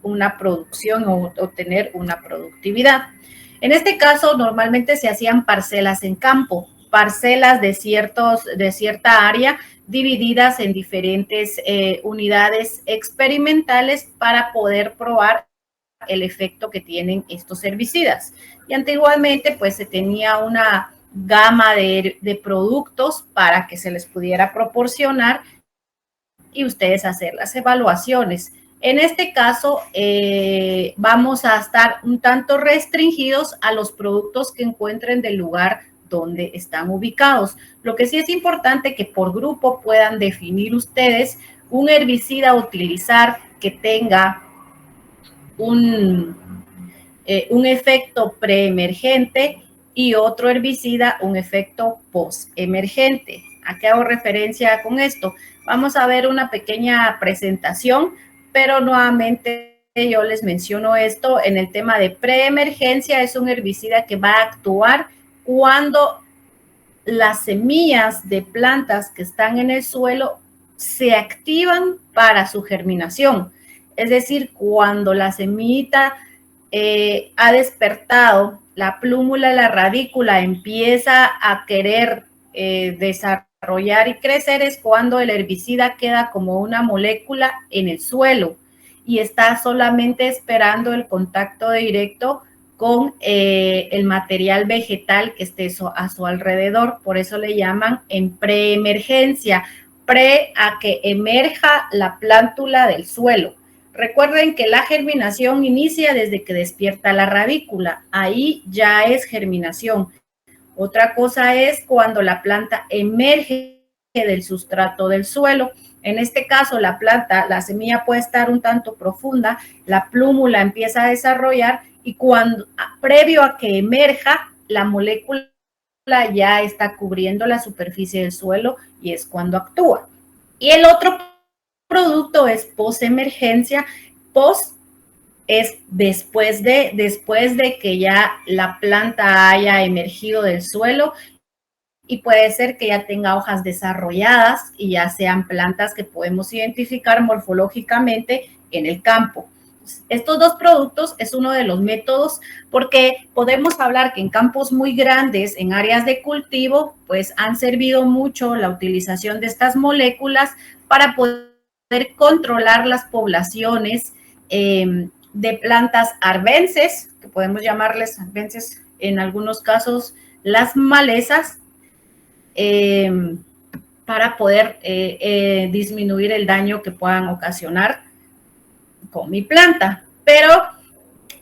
una producción o obtener una productividad. En este caso, normalmente se hacían parcelas en campo, parcelas de cierta área divididas en diferentes unidades experimentales para poder probar el efecto que tienen estos herbicidas. Y antiguamente, pues, se tenía una gama de productos para que se les pudiera proporcionar y ustedes hacer las evaluaciones. En este caso, vamos a estar un tanto restringidos a los productos que encuentren del lugar donde están ubicados. Lo que sí es importante que por grupo puedan definir ustedes un herbicida a utilizar que tenga un efecto preemergente y otro herbicida, un efecto postemergente. ¿A qué hago referencia con esto? Vamos a ver una pequeña presentación, pero nuevamente yo les menciono esto en el tema de preemergencia. Es un herbicida que va a actuar cuando las semillas de plantas que están en el suelo se activan para su germinación. Es decir, cuando la semillita ha despertado, la plúmula, la radícula empieza a querer desarrollar y crecer, es cuando el herbicida queda como una molécula en el suelo y está solamente esperando el contacto directo con el material vegetal que esté a su alrededor. Por eso le llaman en preemergencia, pre a que emerja la plántula del suelo. Recuerden que la germinación inicia desde que despierta la radícula. Ahí ya es germinación. Otra cosa es cuando la planta emerge del sustrato del suelo. En este caso, la planta, la semilla puede estar un tanto profunda, la plúmula empieza a desarrollar y cuando, previo a que emerja, la molécula ya está cubriendo la superficie del suelo y es cuando actúa. Y el otro producto es postemergencia. Post es después de que ya la planta haya emergido del suelo y puede ser que ya tenga hojas desarrolladas y ya sean plantas que podemos identificar morfológicamente en el campo. Estos dos productos es uno de los métodos porque podemos hablar que en campos muy grandes, en áreas de cultivo, pues han servido mucho la utilización de estas moléculas para poder controlar las poblaciones de plantas arbences, que podemos llamarles arbences en algunos casos las malezas, para poder disminuir el daño que puedan ocasionar con mi planta. Pero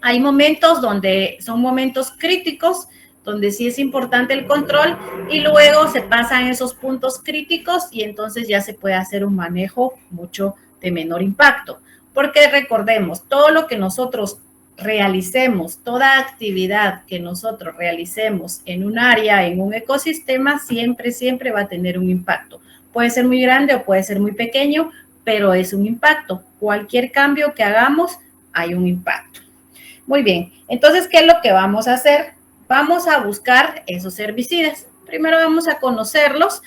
hay momentos donde son momentos críticos, donde sí es importante el control y luego se pasan esos puntos críticos y entonces ya se puede hacer un manejo mucho de menor impacto. Porque recordemos, todo lo que nosotros realicemos, toda actividad que nosotros realicemos en un área, en un ecosistema, siempre va a tener un impacto. Puede ser muy grande o puede ser muy pequeño, pero es un impacto. Cualquier cambio que hagamos, hay un impacto. Muy bien, entonces, ¿qué es lo que vamos a hacer? Vamos a buscar esos herbicidas. Primero vamos a conocerlos,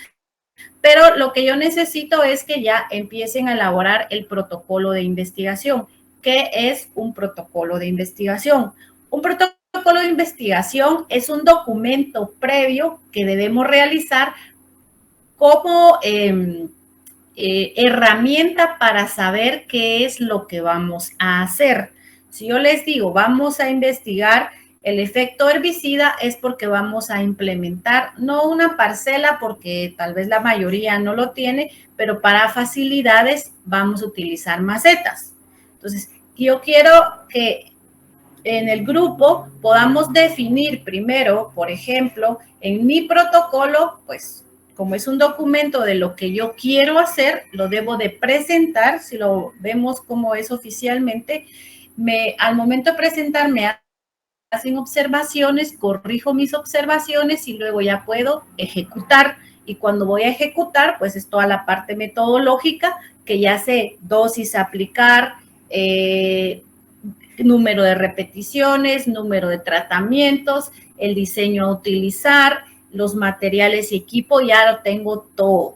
pero lo que yo necesito es que ya empiecen a elaborar el protocolo de investigación. ¿Qué es un protocolo de investigación? Un protocolo de investigación es un documento previo que debemos realizar como herramienta para saber qué es lo que vamos a hacer. Si yo les digo, vamos a investigar el efecto herbicida, es porque vamos a implementar, no una parcela, porque tal vez la mayoría no lo tiene, pero para facilidades vamos a utilizar macetas. Entonces, yo quiero que en el grupo podamos definir primero, por ejemplo, en mi protocolo, pues, como es un documento de lo que yo quiero hacer, lo debo de presentar. Si lo vemos como es oficialmente, al momento de presentar me hacen observaciones, corrijo mis observaciones y luego ya puedo ejecutar. Y cuando voy a ejecutar, pues es toda la parte metodológica que ya sé dosis a aplicar, número de repeticiones, número de tratamientos, el diseño a utilizar, los materiales y equipo, ya lo tengo todo.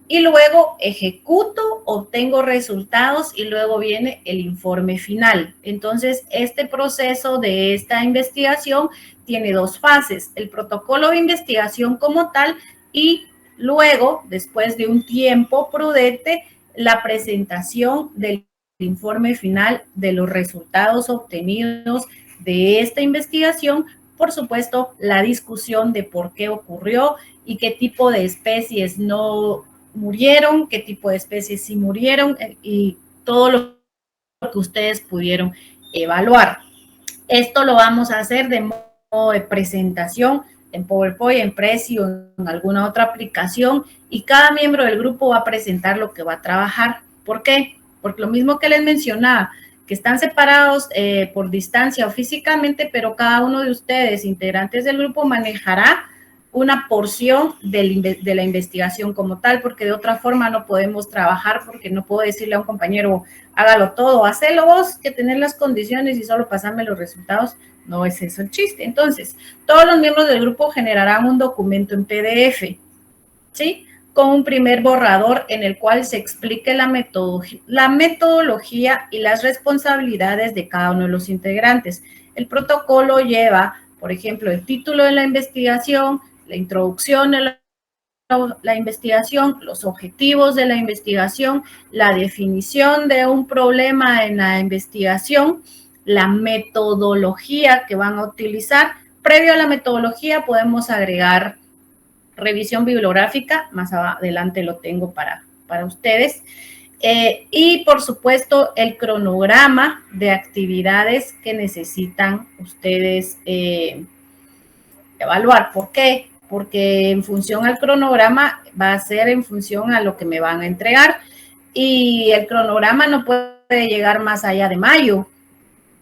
y luego ejecuto, obtengo resultados y luego viene el informe final. Entonces, este proceso de esta investigación tiene dos fases, el protocolo de investigación como tal y luego, después de un tiempo prudente, la presentación del informe final de los resultados obtenidos de esta investigación, por supuesto, la discusión de por qué ocurrió y qué tipo de especies no murieron, qué tipo de especies sí murieron y todo lo que ustedes pudieron evaluar. Esto lo vamos a hacer de modo de presentación en PowerPoint, en Prezi o en alguna otra aplicación y cada miembro del grupo va a presentar lo que va a trabajar. ¿Por qué? Porque lo mismo que les mencionaba, que están separados por distancia o físicamente, pero cada uno de ustedes, integrantes del grupo, manejará una porción de la investigación como tal, porque de otra forma no podemos trabajar, porque no puedo decirle a un compañero, hágalo todo, hacelo vos, que tener las condiciones y solo pasarme los resultados, no es eso el chiste. Entonces, todos los miembros del grupo generarán un documento en PDF, ¿sí? Con un primer borrador en el cual se explique la metodología y las responsabilidades de cada uno de los integrantes. El protocolo lleva, por ejemplo, el título de la investigación, la introducción de la investigación, los objetivos de la investigación, la definición de un problema en la investigación, la metodología que van a utilizar. Previo a la metodología podemos agregar revisión bibliográfica, más adelante lo tengo para ustedes, y por supuesto el cronograma de actividades que necesitan ustedes evaluar. ¿Por qué? Porque en función al cronograma va a ser en función a lo que me van a entregar y el cronograma no puede llegar más allá de mayo,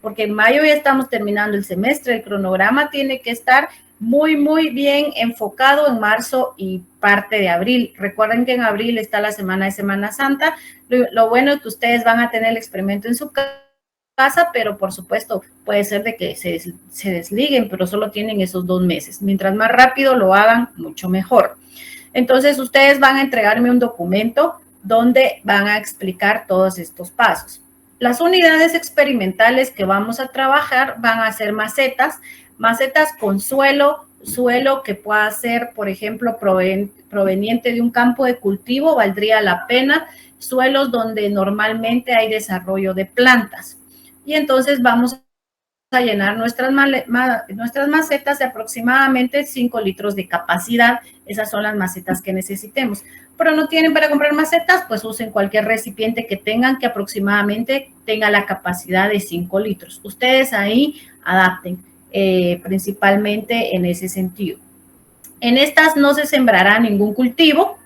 porque en mayo ya estamos terminando el semestre, el cronograma tiene que estar muy bien enfocado en marzo y parte de abril. Recuerden que en abril está la semana de Semana Santa. Lo bueno es que ustedes van a tener el experimento en su casa, pero por supuesto puede ser de que se desliguen, pero solo tienen esos 2 meses. Mientras más rápido lo hagan, mucho mejor. Entonces, ustedes van a entregarme un documento donde van a explicar todos estos pasos. Las unidades experimentales que vamos a trabajar van a ser macetas con suelo que pueda ser, por ejemplo, proveniente de un campo de cultivo, valdría la pena, suelos donde normalmente hay desarrollo de plantas. Y entonces vamos a llenar nuestras macetas de aproximadamente 5 litros de capacidad. Esas son las macetas que necesitemos. Pero no tienen para comprar macetas, pues usen cualquier recipiente que tengan que aproximadamente tenga la capacidad de 5 litros. Ustedes ahí adapten, principalmente en ese sentido. En estas no se sembrará ningún cultivo,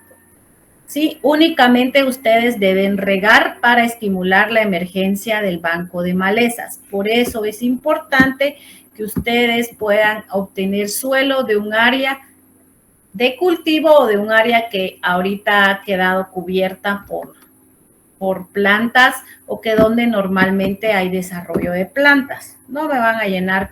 ¿sí? Únicamente ustedes deben regar para estimular la emergencia del banco de malezas. Por eso es importante que ustedes puedan obtener suelo de un área de cultivo o de un área que ahorita ha quedado cubierta por plantas o que donde normalmente hay desarrollo de plantas. No me van a llenar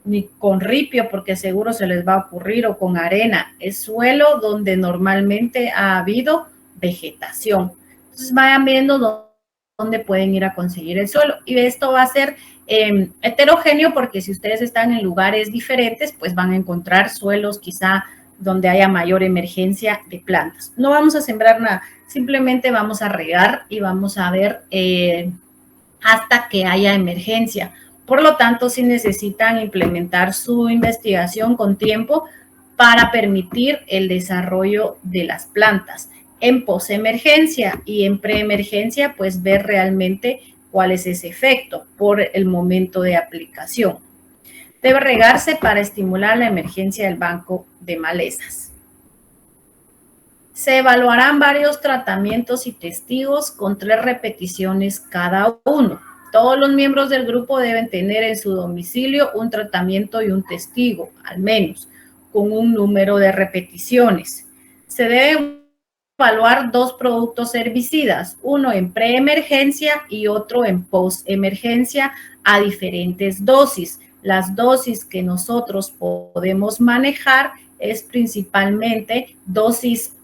ni con ripio porque seguro se les va a ocurrir o con arena. Es suelo donde normalmente ha habido vegetación. Entonces vayan viendo dónde pueden ir a conseguir el suelo. Y esto va a ser heterogéneo porque si ustedes están en lugares diferentes, pues van a encontrar suelos quizá donde haya mayor emergencia de plantas. No vamos a sembrar nada, simplemente vamos a regar y vamos a ver hasta que haya emergencia. Por lo tanto, sí necesitan implementar su investigación con tiempo para permitir el desarrollo de las plantas. En posemergencia y en preemergencia, pues ver realmente cuál es ese efecto por el momento de aplicación. Debe regarse para estimular la emergencia del banco de malezas. Se evaluarán varios tratamientos y testigos con 3 repeticiones cada uno. Todos los miembros del grupo deben tener en su domicilio un tratamiento y un testigo, al menos, con un número de repeticiones. Se deben evaluar 2 productos herbicidas, uno en preemergencia y otro en postemergencia a diferentes dosis. Las dosis que nosotros podemos manejar es principalmente dosis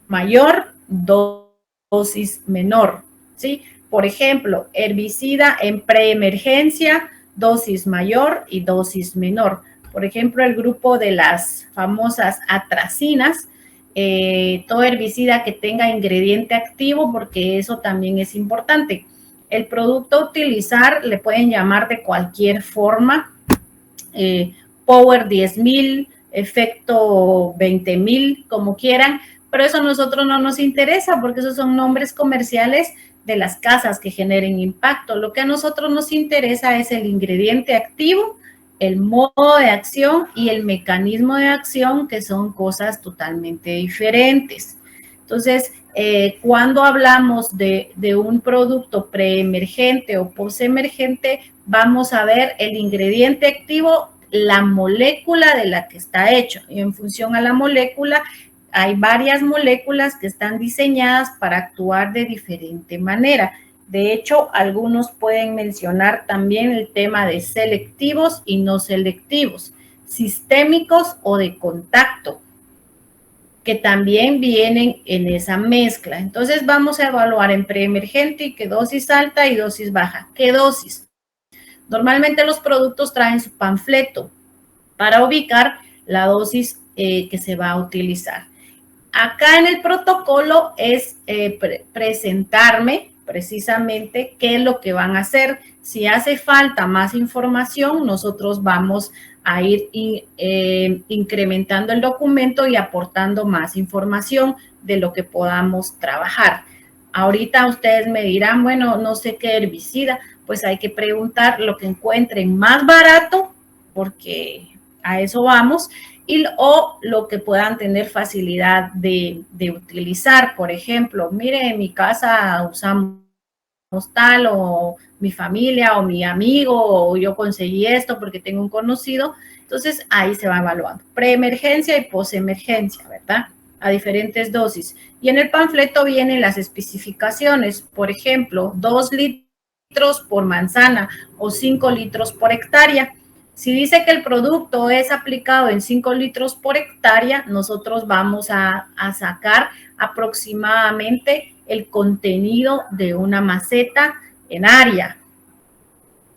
mayor dosis menor, ¿sí? Por ejemplo, herbicida en preemergencia, dosis mayor y dosis menor. Por ejemplo, el grupo de las famosas atracinas, todo herbicida que tenga ingrediente activo, porque eso también es importante. El producto a utilizar le pueden llamar de cualquier forma, Power 10,000, efecto 20,000, como quieran, pero eso a nosotros no nos interesa porque esos son nombres comerciales de las casas que generen impacto. Lo que a nosotros nos interesa es el ingrediente activo, el modo de acción y el mecanismo de acción, que son cosas totalmente diferentes. Entonces, cuando hablamos de un producto preemergente o postemergente, vamos a ver el ingrediente activo, la molécula de la que está hecho. Y en función a la molécula, hay varias moléculas que están diseñadas para actuar de diferente manera. De hecho, algunos pueden mencionar también el tema de selectivos y no selectivos, sistémicos o de contacto, que también vienen en esa mezcla. Entonces vamos a evaluar en preemergente y qué dosis alta y dosis baja. ¿Qué dosis? Normalmente los productos traen su panfleto para ubicar la dosis que se va a utilizar. Acá en el protocolo es presentarme precisamente qué es lo que van a hacer. Si hace falta más información, nosotros vamos a ir incrementando el documento y aportando más información de lo que podamos trabajar. Ahorita ustedes me dirán, bueno, no sé qué herbicida, pues hay que preguntar lo que encuentren más barato, porque a eso vamos, o lo que puedan tener facilidad de utilizar. Por ejemplo, mire, en mi casa usamos tal, o mi familia o mi amigo, o yo conseguí esto porque tengo un conocido. Entonces ahí se va evaluando preemergencia y posemergencia, ¿verdad? A diferentes dosis. Y en el panfleto vienen las especificaciones, por ejemplo, 2 litros por manzana o 5 litros por hectárea. Si dice que el producto es aplicado en 5 litros por hectárea, nosotros vamos a sacar aproximadamente el contenido de una maceta en área.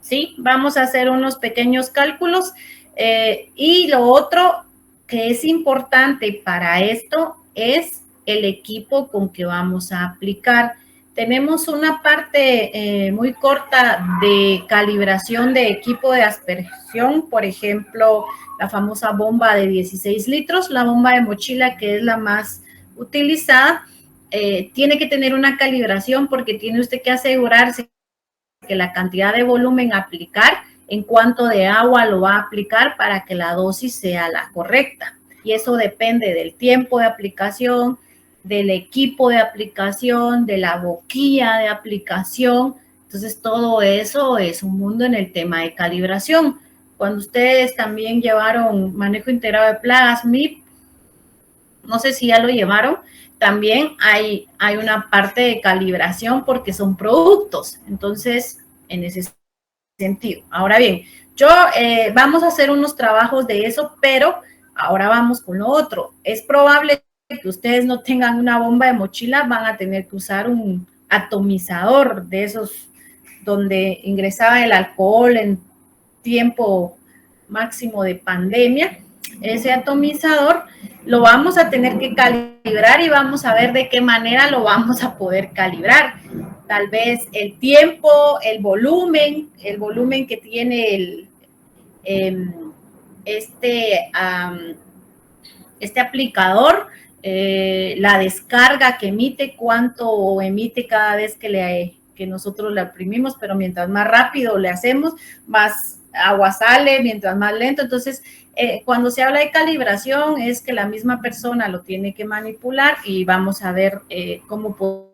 ¿Sí? Vamos a hacer unos pequeños cálculos. Y lo otro que es importante para esto es el equipo con que vamos a aplicar. Tenemos una parte muy corta de calibración de equipo de aspersión, por ejemplo, la famosa bomba de 16 litros, la bomba de mochila, que es la más utilizada. Tiene que tener una calibración porque tiene usted que asegurarse que la cantidad de volumen a aplicar, en cuanto de agua lo va a aplicar para que la dosis sea la correcta. Y eso depende del tiempo de aplicación, del equipo de aplicación, de la boquilla de aplicación. Entonces, todo eso es un mundo en el tema de calibración. Cuando ustedes también llevaron manejo integrado de plagas, MIP, no sé si ya lo llevaron, también hay una parte de calibración porque son productos. Entonces, en ese sentido. Ahora bien, vamos a hacer unos trabajos de eso, pero ahora vamos con lo otro. Es probable que ustedes no tengan una bomba de mochila, van a tener que usar un atomizador de esos donde ingresaba el alcohol en tiempo máximo de pandemia. Ese atomizador lo vamos a tener que calibrar y vamos a ver de qué manera lo vamos a poder calibrar. Tal vez el tiempo, el volumen que tiene este aplicador, la descarga que emite, cuánto emite cada vez que nosotros la imprimimos, pero mientras más rápido le hacemos, más agua sale, mientras más lento. Entonces, cuando se habla de calibración, es que la misma persona lo tiene que manipular y vamos a ver cómo poder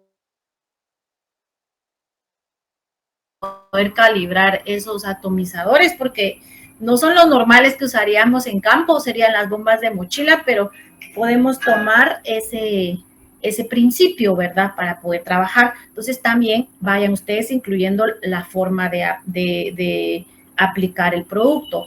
calibrar esos atomizadores, porque no son los normales que usaríamos en campo, serían las bombas de mochila, pero podemos tomar ese principio, ¿verdad? Para poder trabajar. Entonces también vayan ustedes incluyendo la forma de aplicar el producto.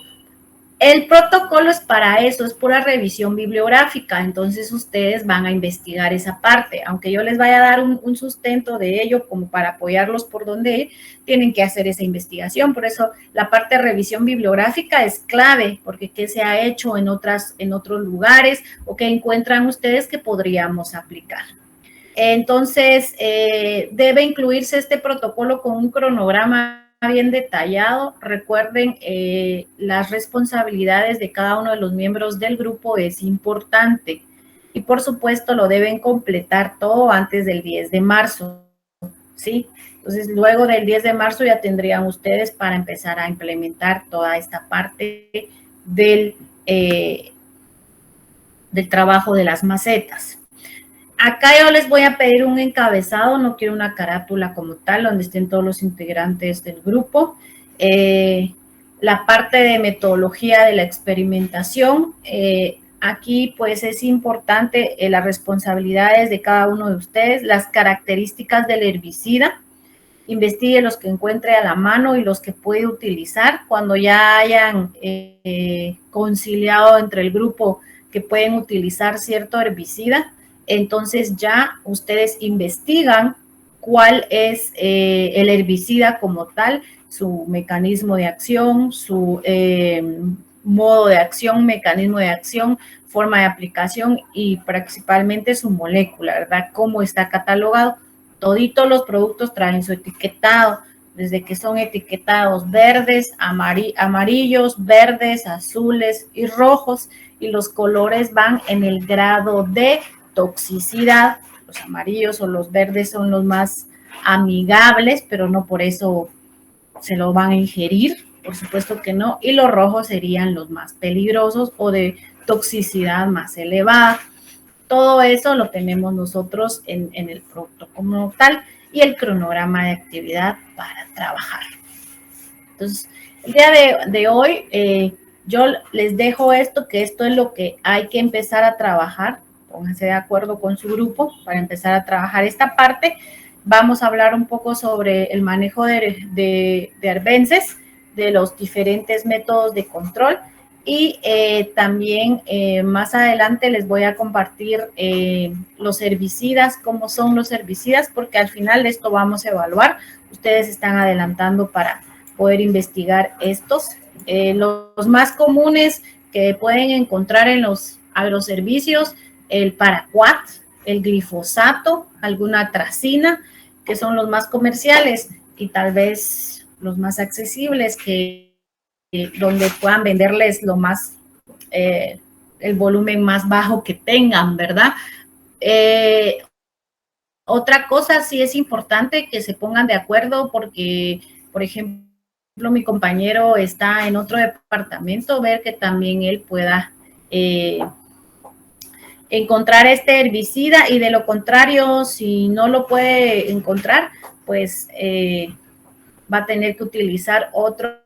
El protocolo es para eso, es pura revisión bibliográfica, entonces ustedes van a investigar esa parte. Aunque yo les vaya a dar un sustento de ello como para apoyarlos por donde ir, tienen que hacer esa investigación. Por eso la parte de revisión bibliográfica es clave, porque qué se ha hecho en otros lugares o qué encuentran ustedes que podríamos aplicar. Entonces, debe incluirse este protocolo con un cronograma bien detallado. Recuerden, las responsabilidades de cada uno de los miembros del grupo es importante. Y por supuesto lo deben completar todo antes del 10 de marzo, ¿sí? Entonces, luego del 10 de marzo ya tendrían ustedes para empezar a implementar toda esta parte del trabajo de las macetas. Acá yo les voy a pedir un encabezado, no quiero una carátula como tal, donde estén todos los integrantes del grupo. La parte de metodología de la experimentación, aquí pues es importante las responsabilidades de cada uno de ustedes, las características del herbicida, investigue los que encuentre a la mano y los que puede utilizar. Cuando ya hayan conciliado entre el grupo que pueden utilizar cierto herbicida, entonces ya ustedes investigan cuál es el herbicida como tal, su mecanismo de acción, su modo de acción, mecanismo de acción, forma de aplicación y principalmente su molécula, ¿verdad? Cómo está catalogado. Toditos los productos traen su etiquetado, desde que son etiquetados verdes, amarillos, verdes, azules y rojos, y los colores van en el grado de toxicidad. Los amarillos o los verdes son los más amigables, pero no por eso se lo van a ingerir, por supuesto que no, y los rojos serían los más peligrosos o de toxicidad más elevada. Todo eso lo tenemos nosotros en el producto como tal y el cronograma de actividad para trabajar. Entonces, el día de hoy yo les dejo esto, que esto es lo que hay que empezar a trabajar. Pónganse de acuerdo con su grupo para empezar a trabajar esta parte. Vamos a hablar un poco sobre el manejo de arbences, de los diferentes métodos de control. Y también más adelante les voy a compartir los herbicidas, cómo son los herbicidas, porque al final de esto vamos a evaluar. Ustedes están adelantando para poder investigar estos. Los más comunes que pueden encontrar en los agroservicios, el paraquat, el glifosato, alguna atracina, que son los más comerciales y tal vez los más accesibles, donde puedan venderles lo más, el volumen más bajo que tengan, ¿verdad? Otra cosa sí es importante que se pongan de acuerdo porque, por ejemplo, mi compañero está en otro departamento, ver que también él pueda encontrar este herbicida, y de lo contrario, si no lo puede encontrar, pues va a tener que utilizar otro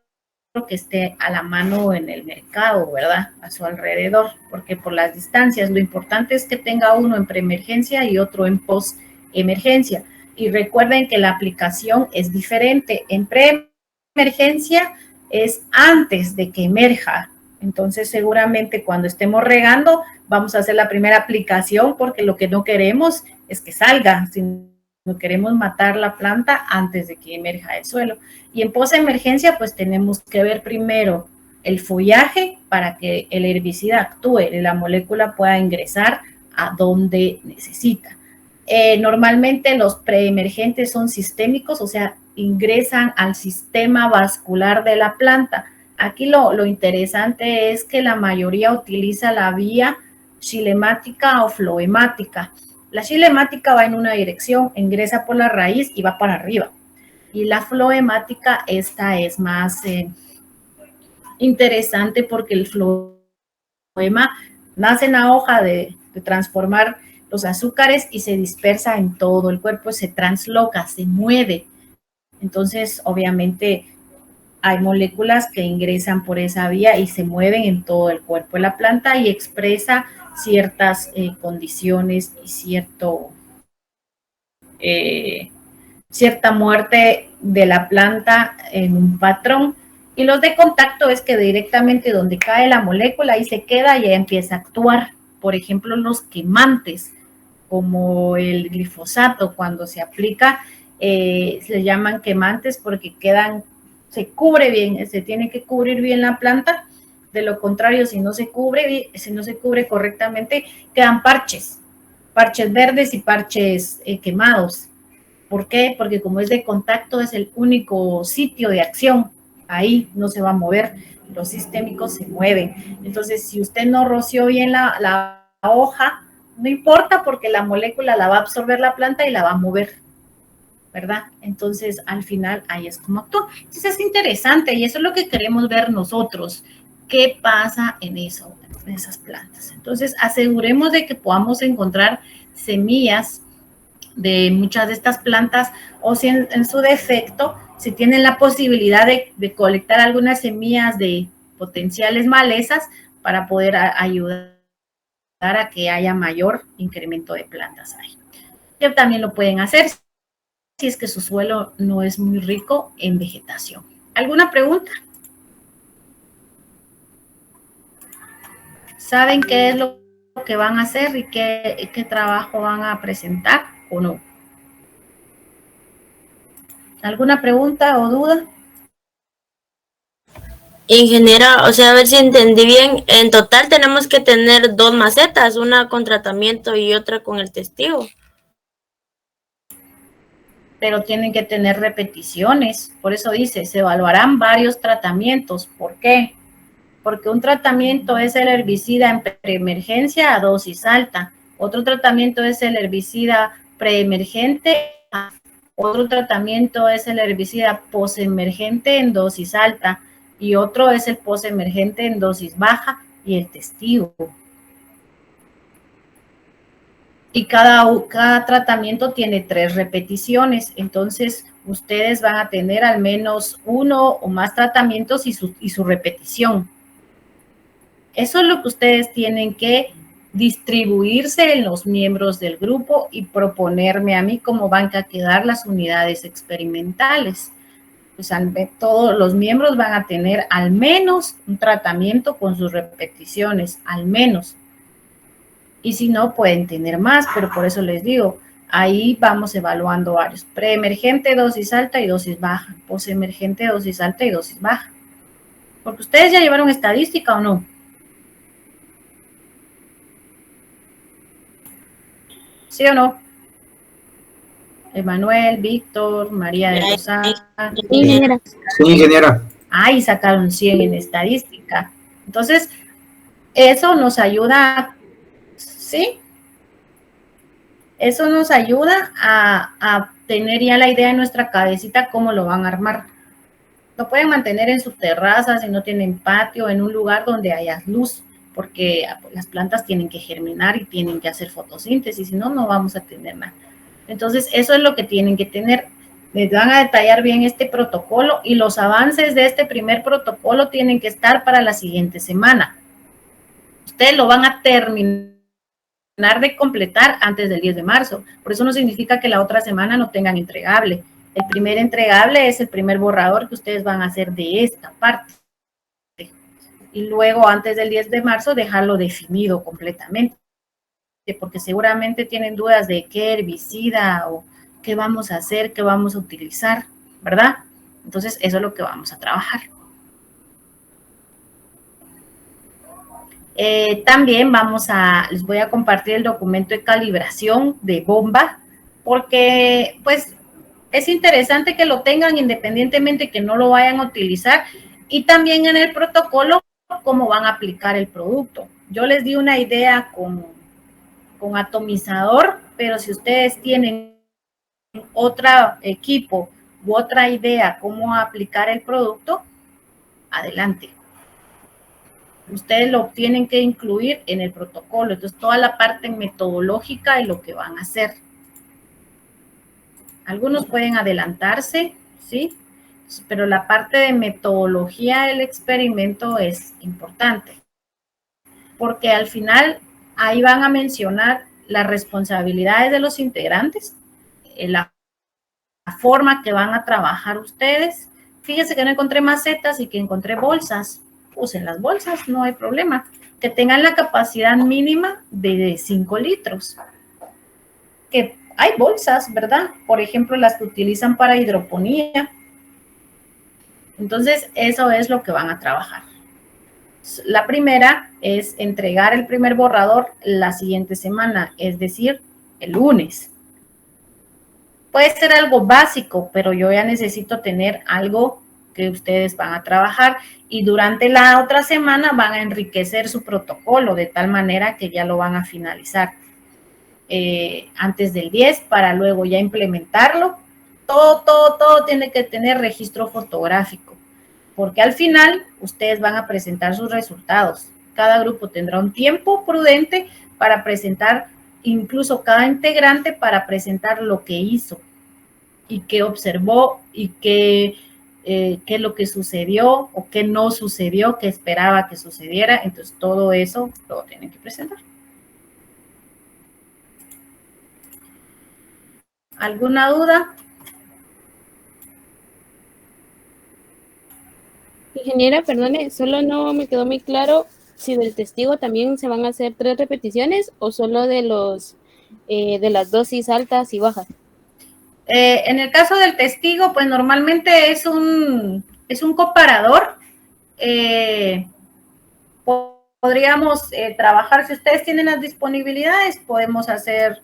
que esté a la mano en el mercado, ¿verdad? A su alrededor, porque por las distancias, lo importante es que tenga uno en preemergencia y otro en postemergencia. Y recuerden que la aplicación es diferente. En preemergencia es antes de que emerja. Entonces, seguramente cuando estemos regando, vamos a hacer la primera aplicación, porque lo que no queremos es que salga, sino queremos matar la planta antes de que emerja del suelo. Y en postemergencia, pues tenemos que ver primero el follaje para que el herbicida actúe y la molécula pueda ingresar a donde necesita. Normalmente los preemergentes son sistémicos, o sea, ingresan al sistema vascular de la planta. Aquí lo interesante es que la mayoría utiliza la vía xilemática o floemática. La xilemática va en una dirección, ingresa por la raíz y va para arriba. Y la floemática, esta es más interesante porque el floema nace en la hoja de transformar los azúcares y se dispersa en todo el cuerpo, se transloca, se mueve. Entonces, obviamente, hay moléculas que ingresan por esa vía y se mueven en todo el cuerpo de la planta y expresa ciertas condiciones y cierta muerte de la planta en un patrón. Y los de contacto es que directamente donde cae la molécula ahí se queda y empieza a actuar. Por ejemplo, los quemantes, como el glifosato, cuando se aplica, se llaman quemantes porque se cubre bien, se tiene que cubrir bien la planta. De lo contrario, si no se cubre correctamente, quedan parches verdes y parches quemados. ¿Por qué? Porque como es de contacto, es el único sitio de acción. Ahí no se va a mover. Los sistémicos se mueven. Entonces, si usted no roció bien la hoja, no importa porque la molécula la va a absorber la planta y la va a mover, ¿verdad? Entonces, al final, ahí es como actúa. Entonces, es interesante y eso es lo que queremos ver nosotros. ¿Qué pasa en esas plantas? Entonces, aseguremos de que podamos encontrar semillas de muchas de estas plantas, o si en su defecto, si tienen la posibilidad de colectar algunas semillas de potenciales malezas para poder ayudar a que haya mayor incremento de plantas ahí. Que también lo pueden hacer si es que su suelo no es muy rico en vegetación. ¿Alguna pregunta? ¿Saben qué es lo que van a hacer y qué trabajo van a presentar o no? ¿Alguna pregunta o duda? Ingeniera, o sea, a ver si entendí bien, en total tenemos que tener 2 macetas, una con tratamiento y otra con el testigo. Pero tienen que tener repeticiones. Por eso dice, se evaluarán varios tratamientos. ¿Por qué? Porque un tratamiento es el herbicida en preemergencia a dosis alta. Otro tratamiento es el herbicida preemergente. Otro tratamiento es el herbicida posemergente en dosis alta. Y otro es el posemergente en dosis baja y el testigo. Y cada tratamiento tiene 3 repeticiones, entonces ustedes van a tener al menos 1 o más tratamientos y su repetición. Eso es lo que ustedes tienen que distribuirse en los miembros del grupo y proponerme a mí cómo van a quedar las unidades experimentales. Pues todos los miembros van a tener al menos un tratamiento con sus repeticiones, al menos. Y si no, pueden tener más, pero por eso les digo, ahí vamos evaluando varios. Preemergente, dosis alta y dosis baja. Posemergente, dosis alta y dosis baja. Porque ustedes ya llevaron estadística o no. ¿Sí o no? Emanuel, Víctor, María de Rosal. Sí, ingeniera. Sí, ingeniera. Ahí sacaron 100 en estadística. Entonces, eso nos ayuda, ¿sí? Eso nos ayuda a tener ya la idea en nuestra cabecita cómo lo van a armar. Lo pueden mantener en su terraza si no tienen patio, en un lugar donde haya luz, porque las plantas tienen que germinar y tienen que hacer fotosíntesis, si no, no vamos a tener nada. Entonces, eso es lo que tienen que tener. Les van a detallar bien este protocolo y los avances de este primer protocolo tienen que estar para la siguiente semana. Ustedes lo van a terminar de completar antes del 10 de marzo. Por eso no significa que la otra semana no tengan entregable. El primer entregable es el primer borrador que ustedes van a hacer de esta parte. Y luego, antes del 10 de marzo, dejarlo definido completamente. Porque seguramente tienen dudas de qué herbicida o qué vamos a hacer, qué vamos a utilizar, ¿verdad? Entonces, eso es lo que vamos a trabajar. También les voy a compartir el documento de calibración de bomba, porque pues es interesante que lo tengan independientemente que no lo vayan a utilizar, y también en el protocolo cómo van a aplicar el producto. Yo les di una idea con atomizador, pero si ustedes tienen otro equipo u otra idea cómo aplicar el producto, adelante. Ustedes lo tienen que incluir en el protocolo. Entonces, toda la parte metodológica de lo que van a hacer. Algunos pueden adelantarse, ¿sí? Pero la parte de metodología del experimento es importante. Porque al final, ahí van a mencionar las responsabilidades de los integrantes, la forma que van a trabajar ustedes, fíjese que no encontré macetas y que encontré bolsas. Usen las bolsas, no hay problema. Que tengan la capacidad mínima de 5 litros. Que hay bolsas, ¿verdad? Por ejemplo, las que utilizan para hidroponía. Entonces, eso es lo que van a trabajar. La primera es entregar el primer borrador la siguiente semana, es decir, el lunes. Puede ser algo básico, pero yo ya necesito tener algo que ustedes van a trabajar y durante la otra semana van a enriquecer su protocolo de tal manera que ya lo van a finalizar antes del 10 para luego ya implementarlo. Todo tiene que tener registro fotográfico, porque al final ustedes van a presentar sus resultados. Cada grupo tendrá un tiempo prudente para presentar, incluso cada integrante para presentar lo que hizo y qué observó y qué es lo que sucedió o qué no sucedió, qué esperaba que sucediera. Entonces, todo eso lo tienen que presentar. ¿Alguna duda? Ingeniera, perdone, solo no me quedó muy claro si del testigo también se van a hacer 3 repeticiones o solo de las dosis altas y bajas. En el caso del testigo, pues normalmente es un comparador. Podríamos trabajar, si ustedes tienen las disponibilidades, podemos hacer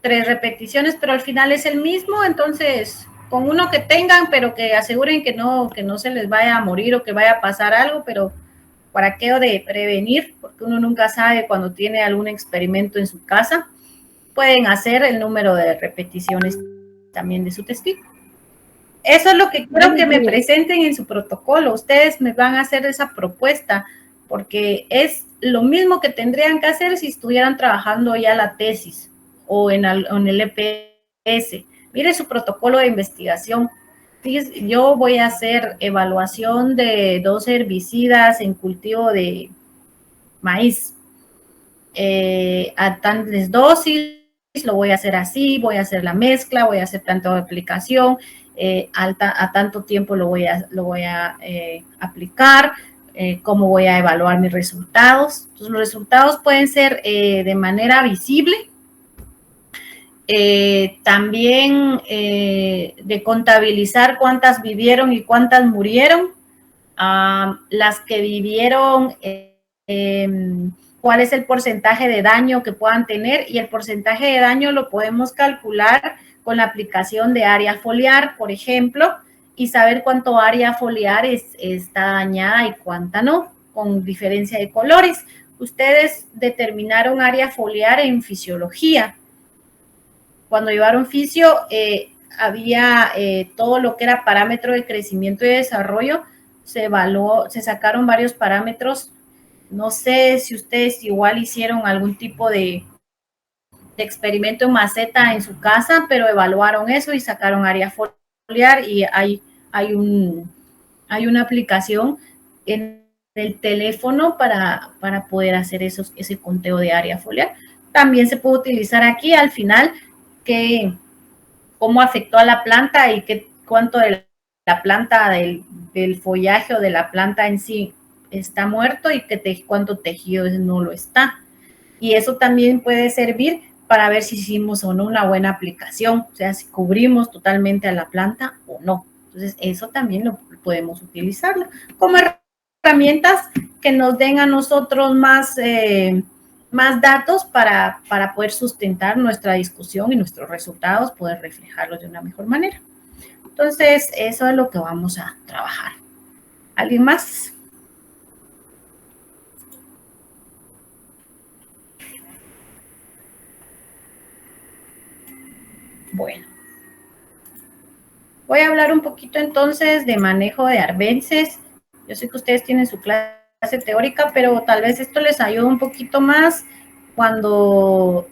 3 repeticiones, pero al final es el mismo, entonces con uno que tengan, pero que aseguren que no se les vaya a morir o que vaya a pasar algo, pero para aquello de prevenir, porque uno nunca sabe cuando tiene algún experimento en su casa, pueden hacer el número de repeticiones también de su testigo. Eso es lo que quiero que me presenten en su protocolo. Ustedes me van a hacer esa propuesta, porque es lo mismo que tendrían que hacer si estuvieran trabajando ya la tesis o en el EPS. Mire su protocolo de investigación. Fíjese, yo voy a hacer evaluación de 2 herbicidas en cultivo de maíz. A tantas dosis, lo voy a hacer así, voy a hacer la mezcla, voy a hacer tanto de aplicación, a tanto tiempo lo voy a aplicar, cómo voy a evaluar mis resultados. Entonces, los resultados pueden ser de manera visible, también de contabilizar cuántas vivieron y cuántas murieron, las que vivieron, cuál es el porcentaje de daño que puedan tener, y el porcentaje de daño lo podemos calcular con la aplicación de área foliar, por ejemplo, y saber cuánto área foliar está dañada y cuánta no, con diferencia de colores. Ustedes determinaron área foliar en fisiología. Cuando llevaron fisio, había todo lo que era parámetro de crecimiento y desarrollo, se evaluó, se sacaron varios parámetros. No sé si ustedes igual hicieron algún tipo de experimento en maceta en su casa, pero evaluaron eso y sacaron área foliar, y hay una aplicación en el teléfono para poder hacer ese conteo de área foliar. También se puede utilizar aquí al final cómo afectó a la planta y cuánto de la planta, del follaje o de la planta en sí está muerto y cuánto tejido no lo está. Y eso también puede servir para ver si hicimos o no una buena aplicación, o sea, si cubrimos totalmente a la planta o no. Entonces, eso también lo podemos utilizarlo como herramientas que nos den a nosotros más datos para poder sustentar nuestra discusión y nuestros resultados, poder reflejarlos de una mejor manera. Entonces, eso es lo que vamos a trabajar. ¿Alguien más? Bueno. Voy a hablar un poquito entonces de manejo de arbences. Yo sé que ustedes tienen su clase teórica, pero tal vez esto les ayude un poquito más cuando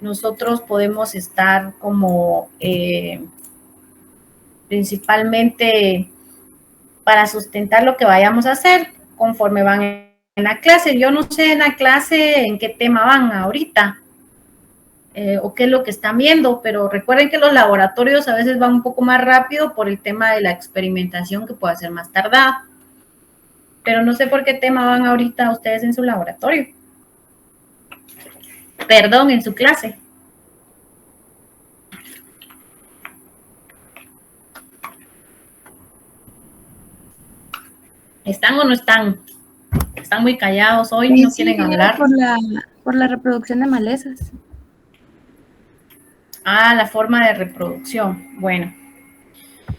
nosotros podemos estar como principalmente para sustentar lo que vayamos a hacer conforme van en la clase. Yo no sé en la clase en qué tema van ahorita. o qué es lo que están viendo, pero recuerden que los laboratorios a veces van un poco más rápido por el tema de la experimentación que puede ser más tardada. Pero no sé por qué tema van ahorita ustedes en su laboratorio. Perdón, en su clase. ¿Están o no están? Están muy callados hoy, no quieren hablar. Por la reproducción de malezas. Ah, la forma de reproducción. Bueno.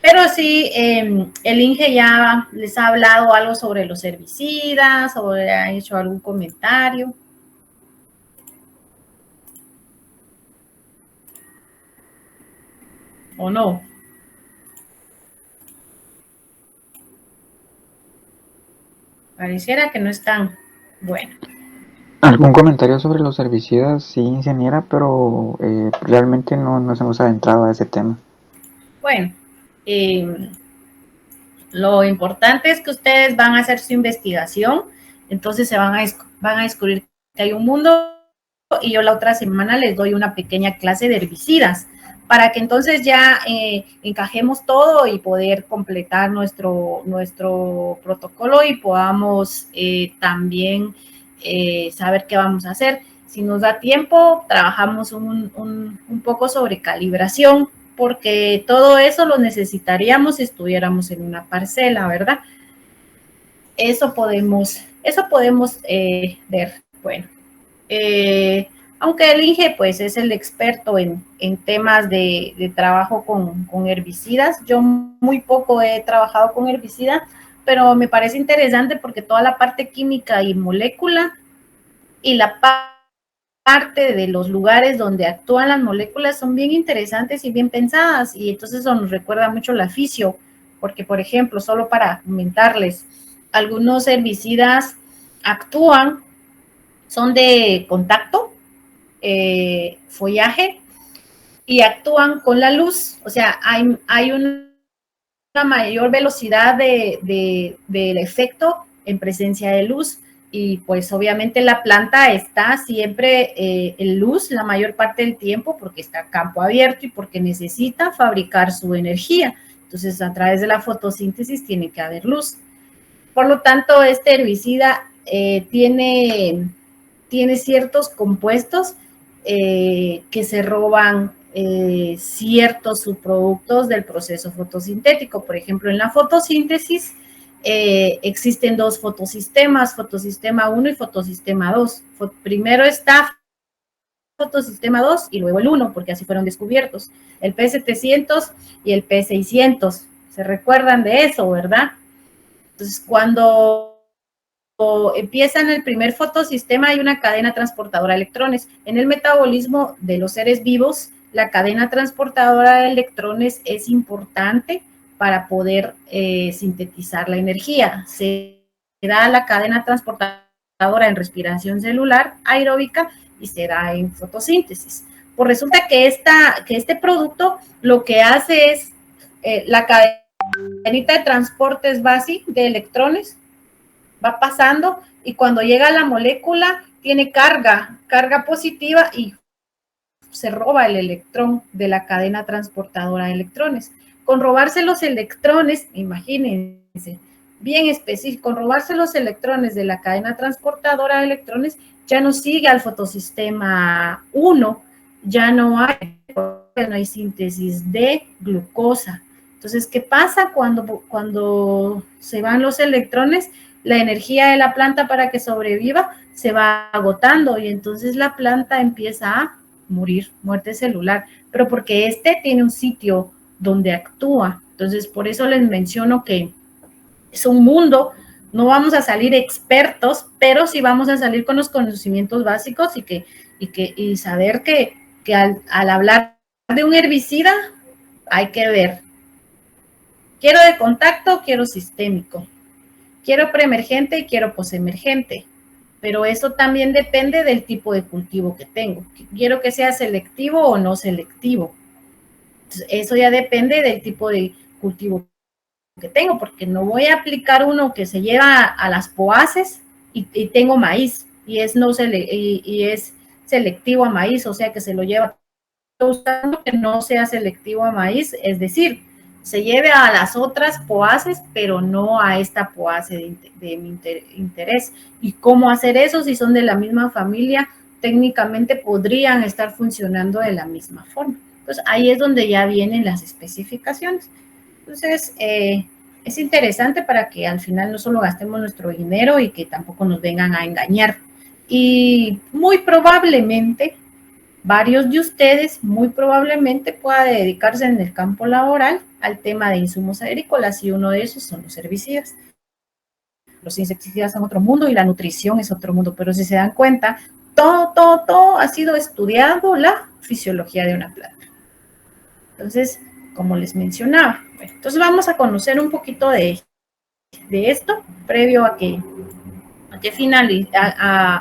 Pero sí, el INGE ya les ha hablado algo sobre los herbicidas o ha hecho algún comentario. ¿O no? Pareciera que no están. Bueno. ¿Algún comentario sobre los herbicidas? Sí, ingeniera, pero realmente no nos hemos adentrado a ese tema. Bueno, lo importante es que ustedes van a hacer su investigación, entonces se van a descubrir que hay un mundo y yo la otra semana les doy una pequeña clase de herbicidas para que entonces ya encajemos todo y poder completar nuestro protocolo y podamos también saber qué vamos a hacer. Si nos da tiempo, trabajamos un poco sobre calibración, porque todo eso lo necesitaríamos si estuviéramos en una parcela, ¿verdad? Eso podemos ver. Bueno, aunque el INGE pues es el experto en temas de trabajo con herbicidas, yo muy poco he trabajado con herbicidas, pero me parece interesante porque toda la parte química y molécula y la parte de los lugares donde actúan las moléculas son bien interesantes y bien pensadas, y entonces eso nos recuerda mucho la fisio, porque por ejemplo, solo para comentarles, algunos herbicidas actúan, son de contacto, follaje, y actúan con la luz, o sea, hay una mayor velocidad del efecto en presencia de luz, y pues obviamente la planta está siempre en luz la mayor parte del tiempo porque está a campo abierto y porque necesita fabricar su energía. Entonces, a través de la fotosíntesis tiene que haber luz. Por lo tanto, este herbicida tiene ciertos compuestos que se roban ciertos subproductos del proceso fotosintético. Por ejemplo, en la fotosíntesis existen dos fotosistemas, fotosistema 1 y fotosistema 2. Primero está fotosistema 2 y luego el 1, porque así fueron descubiertos. El P700 y el P600. ¿Se recuerdan de eso, verdad? Entonces, cuando empiezan el primer fotosistema, hay una cadena transportadora de electrones. En el metabolismo de los seres vivos, la cadena transportadora de electrones es importante para poder sintetizar la energía. Se da la cadena transportadora en respiración celular aeróbica y se da en fotosíntesis. Pues resulta que este producto lo que hace es la cadenita de transportes base de electrones, va pasando y cuando llega a la molécula tiene carga positiva y se roba el electrón de la cadena transportadora de electrones. Con robarse los electrones, imagínense, bien específico, con robarse los electrones de la cadena transportadora de electrones, ya no sigue al fotosistema 1, ya no hay síntesis de glucosa. Entonces, ¿qué pasa cuando se van los electrones? La energía de la planta para que sobreviva se va agotando y entonces la planta empieza a morir, muerte celular, pero porque tiene un sitio donde actúa. Entonces, por eso les menciono que es un mundo, no vamos a salir expertos, pero sí vamos a salir con los conocimientos básicos y saber que al hablar de un herbicida hay que ver, quiero de contacto, quiero sistémico, quiero preemergente y quiero posemergente, pero eso también depende del tipo de cultivo que tengo. Quiero que sea selectivo o no selectivo. Entonces, eso ya depende del tipo de cultivo que tengo, porque no voy a aplicar uno que se lleva a las poaces y tengo maíz y es selectivo a maíz, o sea que se lo lleva, buscando que no sea selectivo a maíz, es decir, se lleve a las otras poaces, pero no a esta poace de mi interés. ¿Y cómo hacer eso si son de la misma familia? Técnicamente podrían estar funcionando de la misma forma. Entonces, ahí es donde ya vienen las especificaciones. Entonces, es interesante para que al final no solo gastemos nuestro dinero y que tampoco nos vengan a engañar. Y muy probablemente, varios de ustedes muy probablemente puedan dedicarse en el campo laboral al tema de insumos agrícolas y uno de esos son los herbicidas. Los insecticidas son otro mundo y la nutrición es otro mundo, pero si se dan cuenta, todo ha sido estudiado la fisiología de una planta. Entonces, como les mencionaba, bueno, entonces vamos a conocer un poquito de esto previo a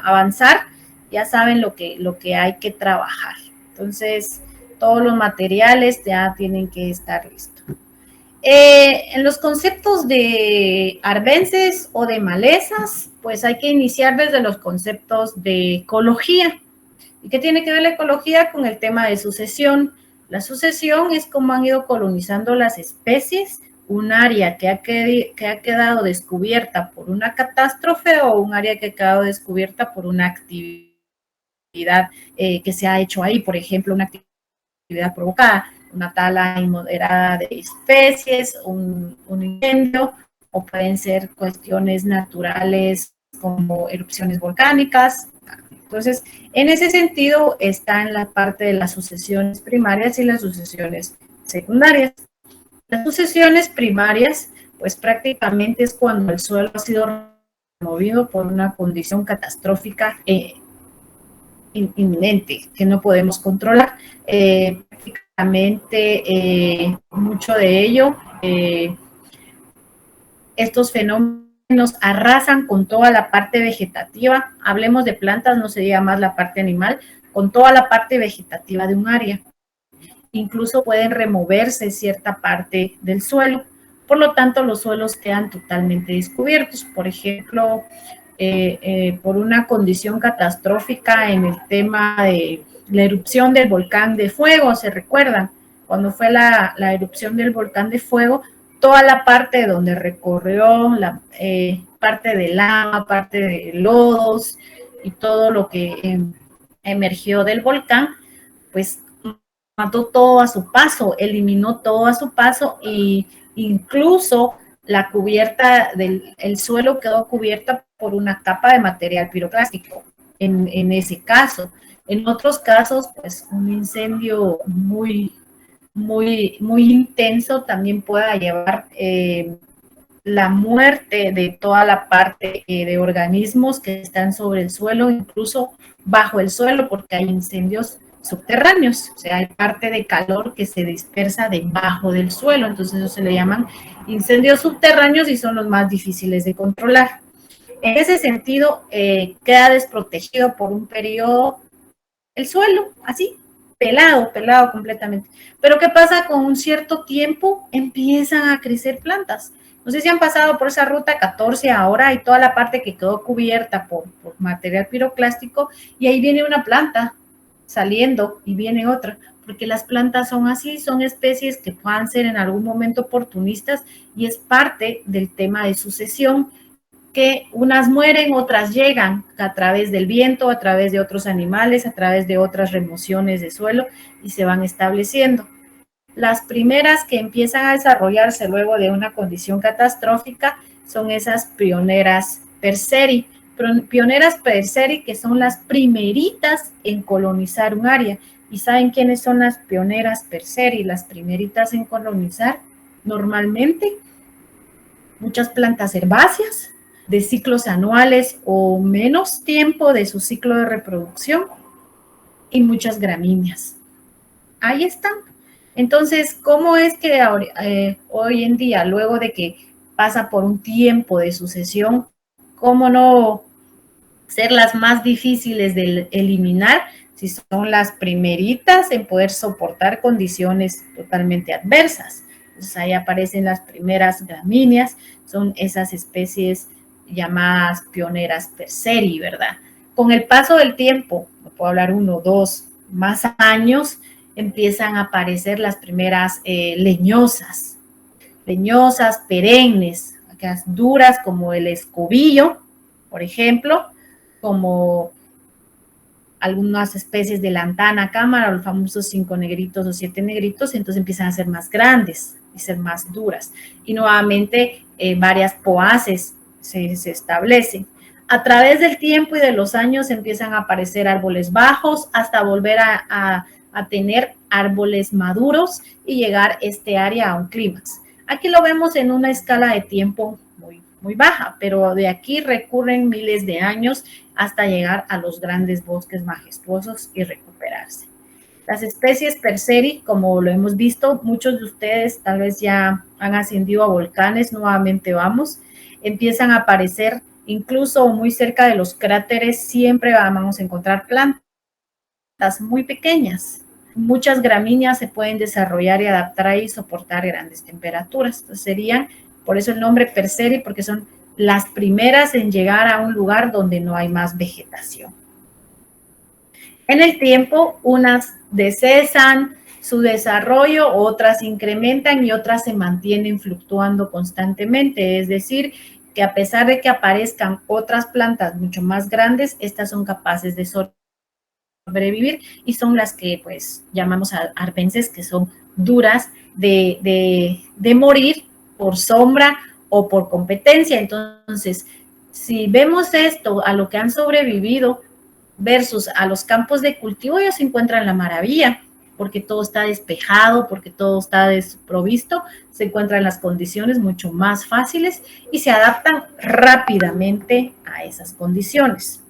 avanzar. Ya saben lo que hay que trabajar. Entonces, todos los materiales ya tienen que estar listos. En los conceptos de arbences o de malezas, pues hay que iniciar desde los conceptos de ecología. ¿Y qué tiene que ver la ecología con el tema de sucesión? La sucesión es cómo han ido colonizando las especies un área que ha quedado descubierta por una catástrofe o un área que ha quedado descubierta por una actividad que se ha hecho ahí, por ejemplo, una actividad provocada, una tala inmoderada de especies, un incendio, o pueden ser cuestiones naturales como erupciones volcánicas. Entonces, en ese sentido está en la parte de las sucesiones primarias y las sucesiones secundarias. Las sucesiones primarias, pues prácticamente es cuando el suelo ha sido removido por una condición catastrófica inminente, que no podemos controlar. Prácticamente mucho de ello, estos fenómenos arrasan con toda la parte vegetativa. Hablemos de plantas, no se diga más la parte animal, con toda la parte vegetativa de un área. Incluso pueden removerse cierta parte del suelo. Por lo tanto, los suelos quedan totalmente descubiertos. Por ejemplo, por una condición catastrófica en el tema de la erupción del volcán de fuego, ¿se recuerdan? Cuando fue la erupción del volcán de fuego, toda la parte donde recorrió la parte de lava, parte de lodos y todo lo que emergió del volcán, pues mató todo a su paso, eliminó todo a su paso e incluso la cubierta el suelo quedó cubierta por una capa de material piroclástico en ese caso. En otros casos, pues un incendio muy intenso también pueda llevar la muerte de toda la parte de organismos que están sobre el suelo, incluso bajo el suelo, porque hay incendios subterráneos, o sea, hay parte de calor que se dispersa debajo del suelo, entonces eso se le llaman incendios subterráneos y son los más difíciles de controlar. En ese sentido, queda desprotegido por un periodo el suelo, así, pelado completamente. Pero ¿qué pasa? Con un cierto tiempo empiezan a crecer plantas. No sé si han pasado por esa ruta 14 ahora y toda la parte que quedó cubierta por material piroclástico y ahí viene una planta saliendo y viene otra, porque las plantas son así, son especies que puedan ser en algún momento oportunistas y es parte del tema de sucesión, que unas mueren, otras llegan a través del viento, a través de otros animales, a través de otras remociones de suelo y se van estableciendo. Las primeras que empiezan a desarrollarse luego de una condición catastrófica son esas pioneras perseri. Pioneras perseri que son las primeritas en colonizar un área. ¿Y saben quiénes son las pioneras perseri? Las primeritas en colonizar normalmente muchas plantas herbáceas de ciclos anuales o menos tiempo de su ciclo de reproducción y muchas gramíneas. Ahí están. Entonces, ¿cómo es que hoy en día, luego de que pasa por un tiempo de sucesión, cómo no ser las más difíciles de eliminar si son las primeritas en poder soportar condiciones totalmente adversas? Entonces, ahí aparecen las primeras gramíneas, son esas especies llamadas pioneras perseri, ¿verdad? Con el paso del tiempo, no puedo hablar 1, 2, más años, empiezan a aparecer las primeras leñosas, perennes, duras como el escobillo, por ejemplo, como algunas especies de lantana cámara, los famosos 5 negritos o 7 negritos, entonces empiezan a ser más grandes y ser más duras. Y nuevamente varias poaces se establecen. A través del tiempo y de los años empiezan a aparecer árboles bajos hasta volver a tener árboles maduros y llegar este área a un clímax. Aquí lo vemos en una escala de tiempo muy baja, pero de aquí recurren miles de años hasta llegar a los grandes bosques majestuosos y recuperarse. Las especies Perseri, como lo hemos visto, muchos de ustedes tal vez ya han ascendido a volcanes, nuevamente vamos, empiezan a aparecer incluso muy cerca de los cráteres, siempre vamos a encontrar plantas muy pequeñas. Muchas gramíneas se pueden desarrollar y adaptar ahí y soportar grandes temperaturas. Entonces serían, por eso el nombre Perseri, porque son las primeras en llegar a un lugar donde no hay más vegetación. En el tiempo, unas decesan su desarrollo, otras incrementan y otras se mantienen fluctuando constantemente. Es decir, que a pesar de que aparezcan otras plantas mucho más grandes, estas son capaces de sobrevivir y son las que pues llamamos arbences, que son duras de morir por sombra o por competencia. Entonces, si vemos esto a lo que han sobrevivido versus a los campos de cultivo, ellos se encuentran la maravilla, porque todo está despejado, porque todo está desprovisto, se encuentran las condiciones mucho más fáciles y se adaptan rápidamente a esas condiciones.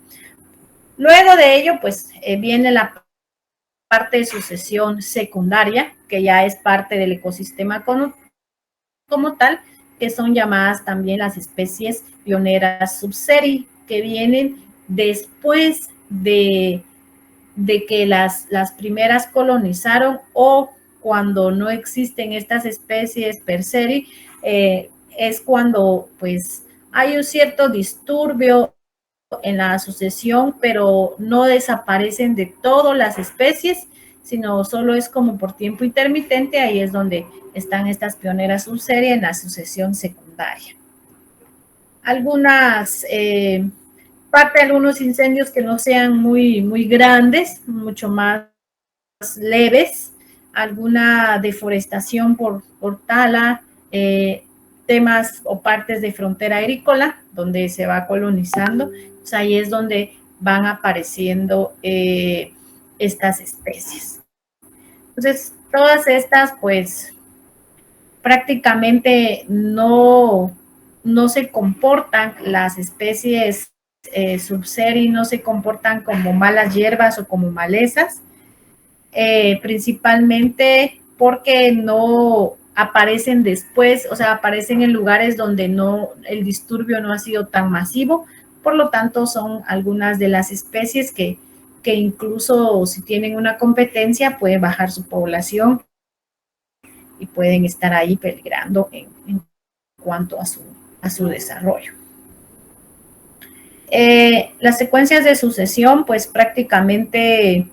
Luego de ello, pues viene la parte de sucesión secundaria, que ya es parte del ecosistema como tal, que son llamadas también las especies pioneras subseri, que vienen después de que las primeras colonizaron o cuando no existen estas especies Perseri, es cuando pues hay un cierto disturbio en la sucesión, pero no desaparecen de todas las especies, sino solo es como por tiempo intermitente. Ahí es donde están estas pioneras subseri en la sucesión secundaria. Algunas parte de algunos incendios que no sean muy grandes, mucho más leves, alguna deforestación por tala, temas o partes de frontera agrícola donde se va colonizando, pues ahí es donde van apareciendo estas especies. Entonces, todas estas pues prácticamente no se comportan, las especies subseri no se comportan como malas hierbas o como malezas, principalmente porque no aparecen después, o sea, aparecen en lugares donde el disturbio no ha sido tan masivo, por lo tanto son algunas de las especies que incluso si tienen una competencia pueden bajar su población y pueden estar ahí peligrando en cuanto a su desarrollo. Las secuencias de sucesión, pues prácticamente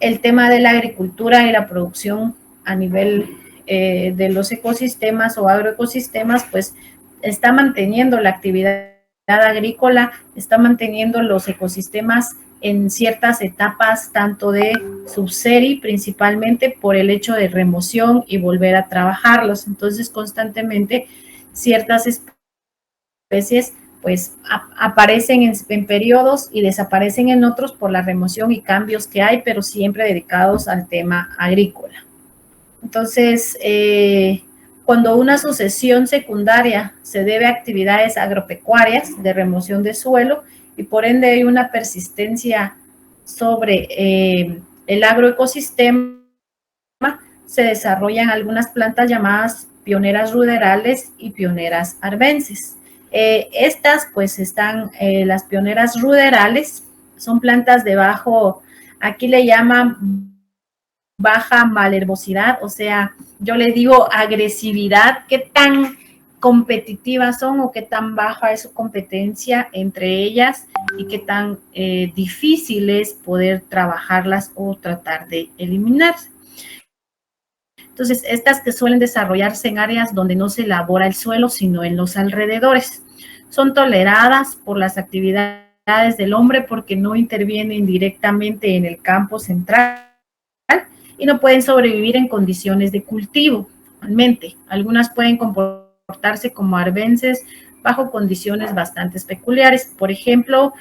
el tema de la agricultura y la producción a nivel de los ecosistemas o agroecosistemas, pues está manteniendo la actividad agrícola, está manteniendo los ecosistemas en ciertas etapas, tanto de subseri, principalmente por el hecho de remoción y volver a trabajarlos. Entonces, constantemente ciertas especies pues aparecen en periodos y desaparecen en otros por la remoción y cambios que hay, pero siempre dedicados al tema agrícola. Entonces, cuando una sucesión secundaria se debe a actividades agropecuarias de remoción de suelo y por ende hay una persistencia sobre el agroecosistema, se desarrollan algunas plantas llamadas pioneras ruderales y pioneras arbences. Estas pues están, las pioneras ruderales, son plantas de bajo, aquí le llaman baja malherbosidad, o sea, yo le digo agresividad, competitivas son o qué tan baja es su competencia entre ellas y qué tan difícil es poder trabajarlas o tratar de eliminarse. Entonces, estas que suelen desarrollarse en áreas donde no se elabora el suelo, sino en los alrededores, son toleradas por las actividades del hombre porque no intervienen directamente en el campo central y no pueden sobrevivir en condiciones de cultivo. Realmente, algunas pueden comportarse como arbences bajo condiciones bastante peculiares. Por ejemplo,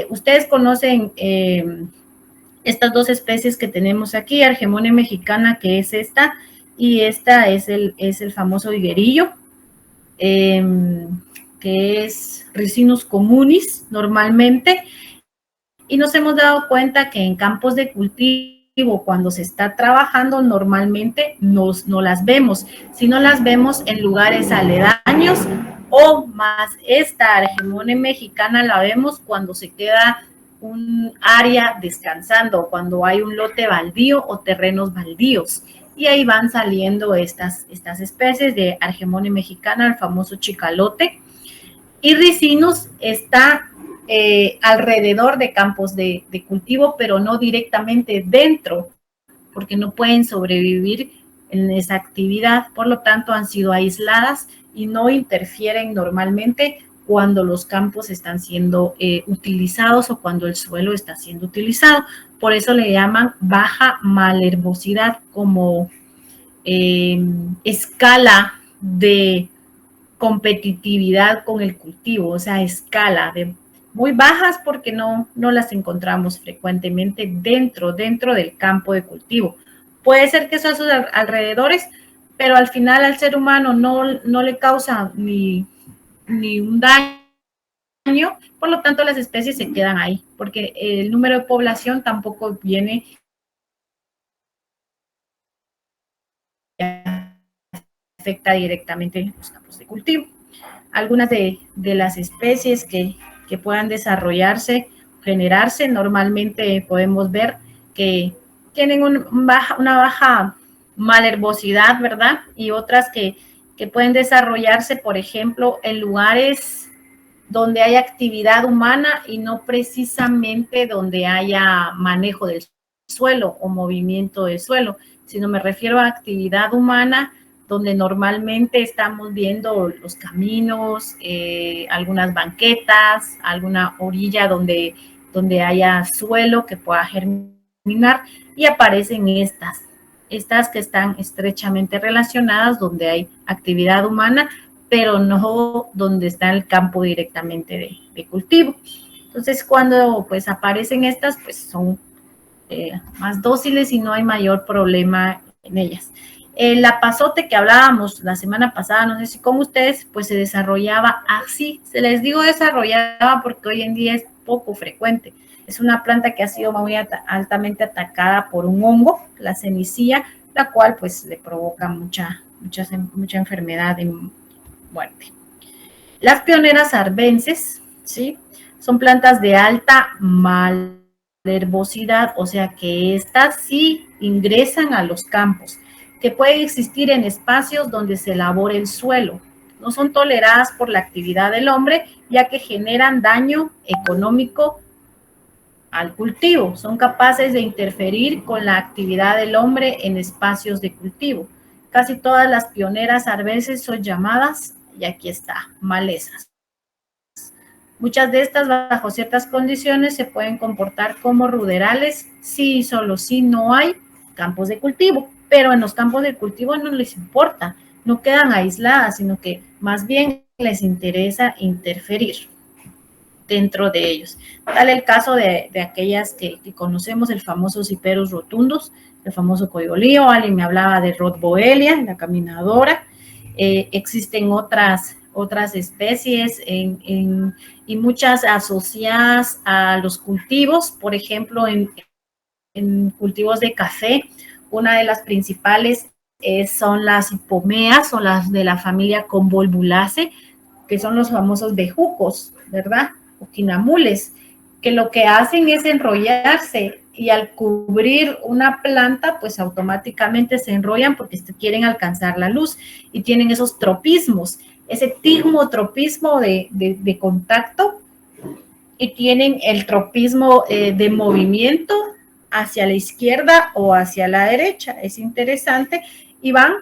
ustedes conocen estas dos especies que tenemos aquí, Argemonia mexicana, que es esta, y esta es el famoso higuerillo, que es Ricinus communis normalmente, y nos hemos dado cuenta que en campos de cultivo, cuando se está trabajando, normalmente no las vemos, sino las vemos en lugares aledaños, o más esta Argemonia mexicana la vemos cuando se queda un área descansando, cuando hay un lote baldío o terrenos baldíos. Y ahí van saliendo estas especies de Argemonia mexicana, el famoso chicalote. Y Ricinus está alrededor de campos de cultivo, pero no directamente dentro, porque no pueden sobrevivir en esa actividad. Por lo tanto, han sido aisladas y no interfieren normalmente cuando los campos están siendo utilizados o cuando el suelo está siendo utilizado. Por eso le llaman baja malherbosidad como escala de competitividad con el cultivo, o sea, escala de muy bajas porque no las encontramos frecuentemente dentro del campo de cultivo. Puede ser que son sus alrededores, pero al final al ser humano no le causa ni un daño, por lo tanto las especies se quedan ahí, porque el número de población tampoco viene afecta directamente los campos de cultivo. Algunas de las especies que puedan desarrollarse, generarse, normalmente podemos ver que tienen una baja malherbosidad, ¿verdad? Y otras que pueden desarrollarse, por ejemplo, en lugares donde hay actividad humana y no precisamente donde haya manejo del suelo o movimiento del suelo, sino me refiero a actividad humana donde normalmente estamos viendo los caminos, algunas banquetas, alguna orilla donde haya suelo que pueda germinar, y aparecen estas que están estrechamente relacionadas donde hay actividad humana, pero no donde está el campo directamente de cultivo. Entonces, cuando pues aparecen estas, pues son más dóciles y no hay mayor problema en ellas. El apazote que hablábamos la semana pasada, no sé si con ustedes, pues se desarrollaba así. Se les digo desarrollaba porque hoy en día es poco frecuente. Es una planta que ha sido muy altamente atacada por un hongo, la cenicilla, la cual pues le provoca mucha enfermedad y muerte. Las pioneras arbences, ¿sí? Son plantas de alta malherbosidad, o sea que estas sí ingresan a los campos, que pueden existir en espacios donde se elabore el suelo. No son toleradas por la actividad del hombre, ya que generan daño económico al cultivo. Son capaces de interferir con la actividad del hombre en espacios de cultivo. Casi todas las pioneras arbences son llamadas, y aquí está, malezas. Muchas de estas, bajo ciertas condiciones, se pueden comportar como ruderales, sí y solo si no hay campos de cultivo. Pero en los campos de cultivo no les importa, no quedan aisladas, sino que más bien les interesa interferir dentro de ellos. Tal el caso de aquellas que conocemos, el famoso Cyperus rotundus, el famoso coyolío. Alguien me hablaba de Rotboelia, la caminadora. Existen otras especies y muchas asociadas a los cultivos, por ejemplo, en cultivos de café. Una de las principales son las hipomeas o las de la familia Convolvulaceae, que son los famosos bejucos, ¿verdad? O quinamules, que lo que hacen es enrollarse y al cubrir una planta, pues automáticamente se enrollan porque quieren alcanzar la luz y tienen esos tropismos, ese tigmotropismo de contacto, y tienen el tropismo de movimiento hacia la izquierda o hacia la derecha. Es interesante y van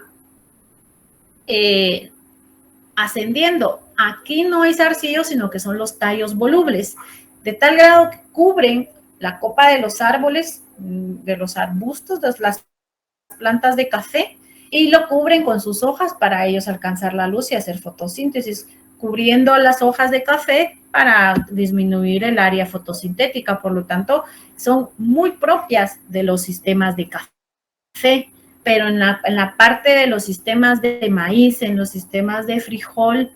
ascendiendo. Aquí no hay zarcillos, sino que son los tallos volubles, de tal grado que cubren la copa de los árboles, de los arbustos, de las plantas de café, y lo cubren con sus hojas para ellos alcanzar la luz y hacer fotosíntesis, cubriendo las hojas de café para disminuir el área fotosintética. Por lo tanto, son muy propias de los sistemas de café, pero en la parte de los sistemas de maíz, en los sistemas de frijol,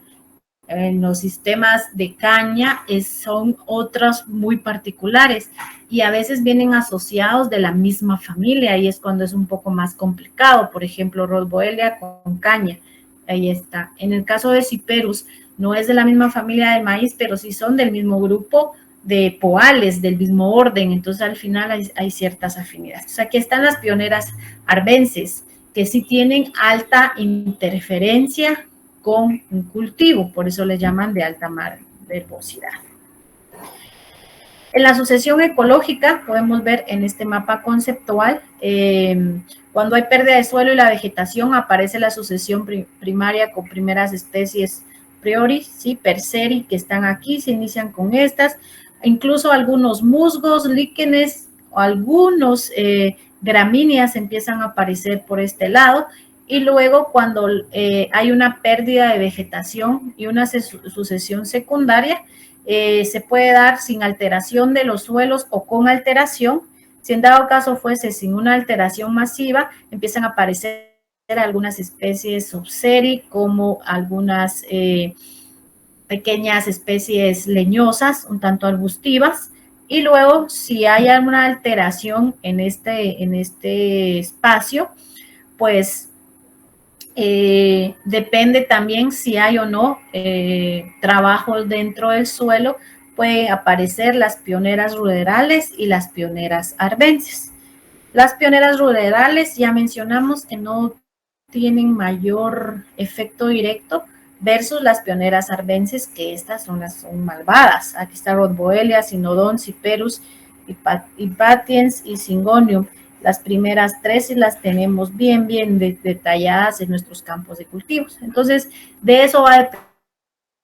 en los sistemas de caña, son otros muy particulares y a veces vienen asociados de la misma familia y es cuando es un poco más complicado. Por ejemplo, Rhodboelia con caña, ahí está. En el caso de Cyperus, no es de la misma familia del maíz, pero sí son del mismo grupo de poales, del mismo orden, entonces al final hay ciertas afinidades. Entonces, aquí están las pioneras arbences, que sí tienen alta interferencia con un cultivo, por eso le llaman de alta verbosidad. En la sucesión ecológica podemos ver en este mapa conceptual, cuando hay pérdida de suelo y la vegetación, aparece la sucesión primaria con primeras especies priori, ¿sí? Perseri, que están aquí, se inician con estas, incluso algunos musgos, líquenes, o algunos gramíneas empiezan a aparecer por este lado, y luego cuando hay una pérdida de vegetación y una sucesión secundaria, se puede dar sin alteración de los suelos o con alteración. Si en dado caso fuese sin una alteración masiva, empiezan a aparecer algunas especies subseri, como algunas pequeñas especies leñosas, un tanto arbustivas, y luego si hay alguna alteración en este espacio, pues depende también si hay o no trabajos dentro del suelo, puede aparecer las pioneras ruderales y las pioneras arbences. Las pioneras ruderales ya mencionamos que no tienen mayor efecto directo versus las pioneras arbences, que estas son malvadas. Aquí está Rhodboelia, Cynodon, Cyperus, Hypatiens y Syngonium. Las primeras tres y las tenemos bien detalladas en nuestros campos de cultivos. Entonces, de eso va a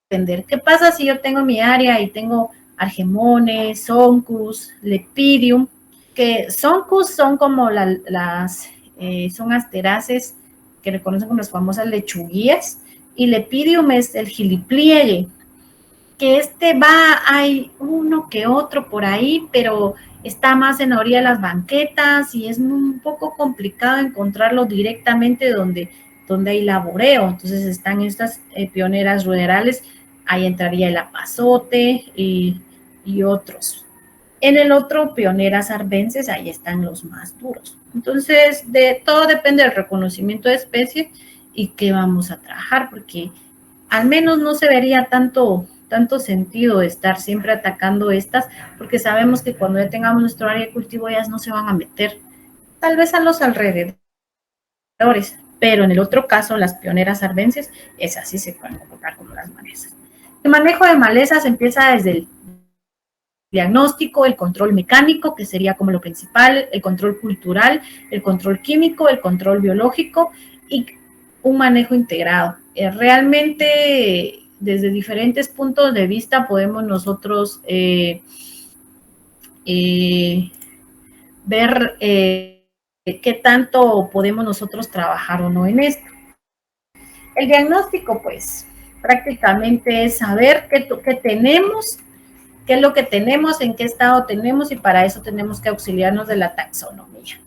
depender. ¿Qué pasa si yo tengo mi área y tengo Argemones, Soncus, Lepidium? Que Soncus son como son asteraces que reconocen como las famosas lechuguías, y Lepidium es el gilipliegue, que hay uno que otro por ahí, pero está más en la orilla de las banquetas y es un poco complicado encontrarlo directamente donde hay laboreo. Entonces están estas pioneras ruderales, ahí entraría el apazote y otros. En el otro, pioneras arbences, ahí están los más duros. Entonces, todo depende del reconocimiento de especie y qué vamos a trabajar, porque al menos no se vería tanto sentido de estar siempre atacando estas, porque sabemos que cuando ya tengamos nuestro área de cultivo ellas no se van a meter, tal vez a los alrededores, pero en el otro caso, las pioneras arbences, esas sí se pueden comportar como las malezas. El manejo de malezas empieza desde el diagnóstico, el control mecánico, que sería como lo principal, el control cultural, el control químico, el control biológico y un manejo integrado. Realmente, desde diferentes puntos de vista, podemos nosotros ver qué tanto podemos nosotros trabajar o no en esto. El diagnóstico, pues, prácticamente es saber qué tenemos, qué es lo que tenemos, en qué estado tenemos, y para eso tenemos que auxiliarnos de la taxonomía,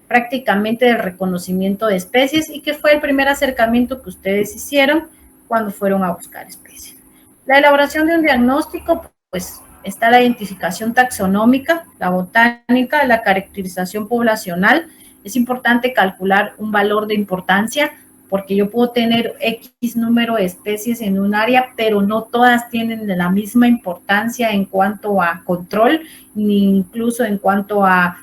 prácticamente del reconocimiento de especies, y que fue el primer acercamiento que ustedes hicieron cuando fueron a buscar especies. La elaboración de un diagnóstico, pues está la identificación taxonómica, la botánica, la caracterización poblacional. Es importante calcular un valor de importancia porque yo puedo tener X número de especies en un área, pero no todas tienen la misma importancia en cuanto a control, ni incluso en cuanto a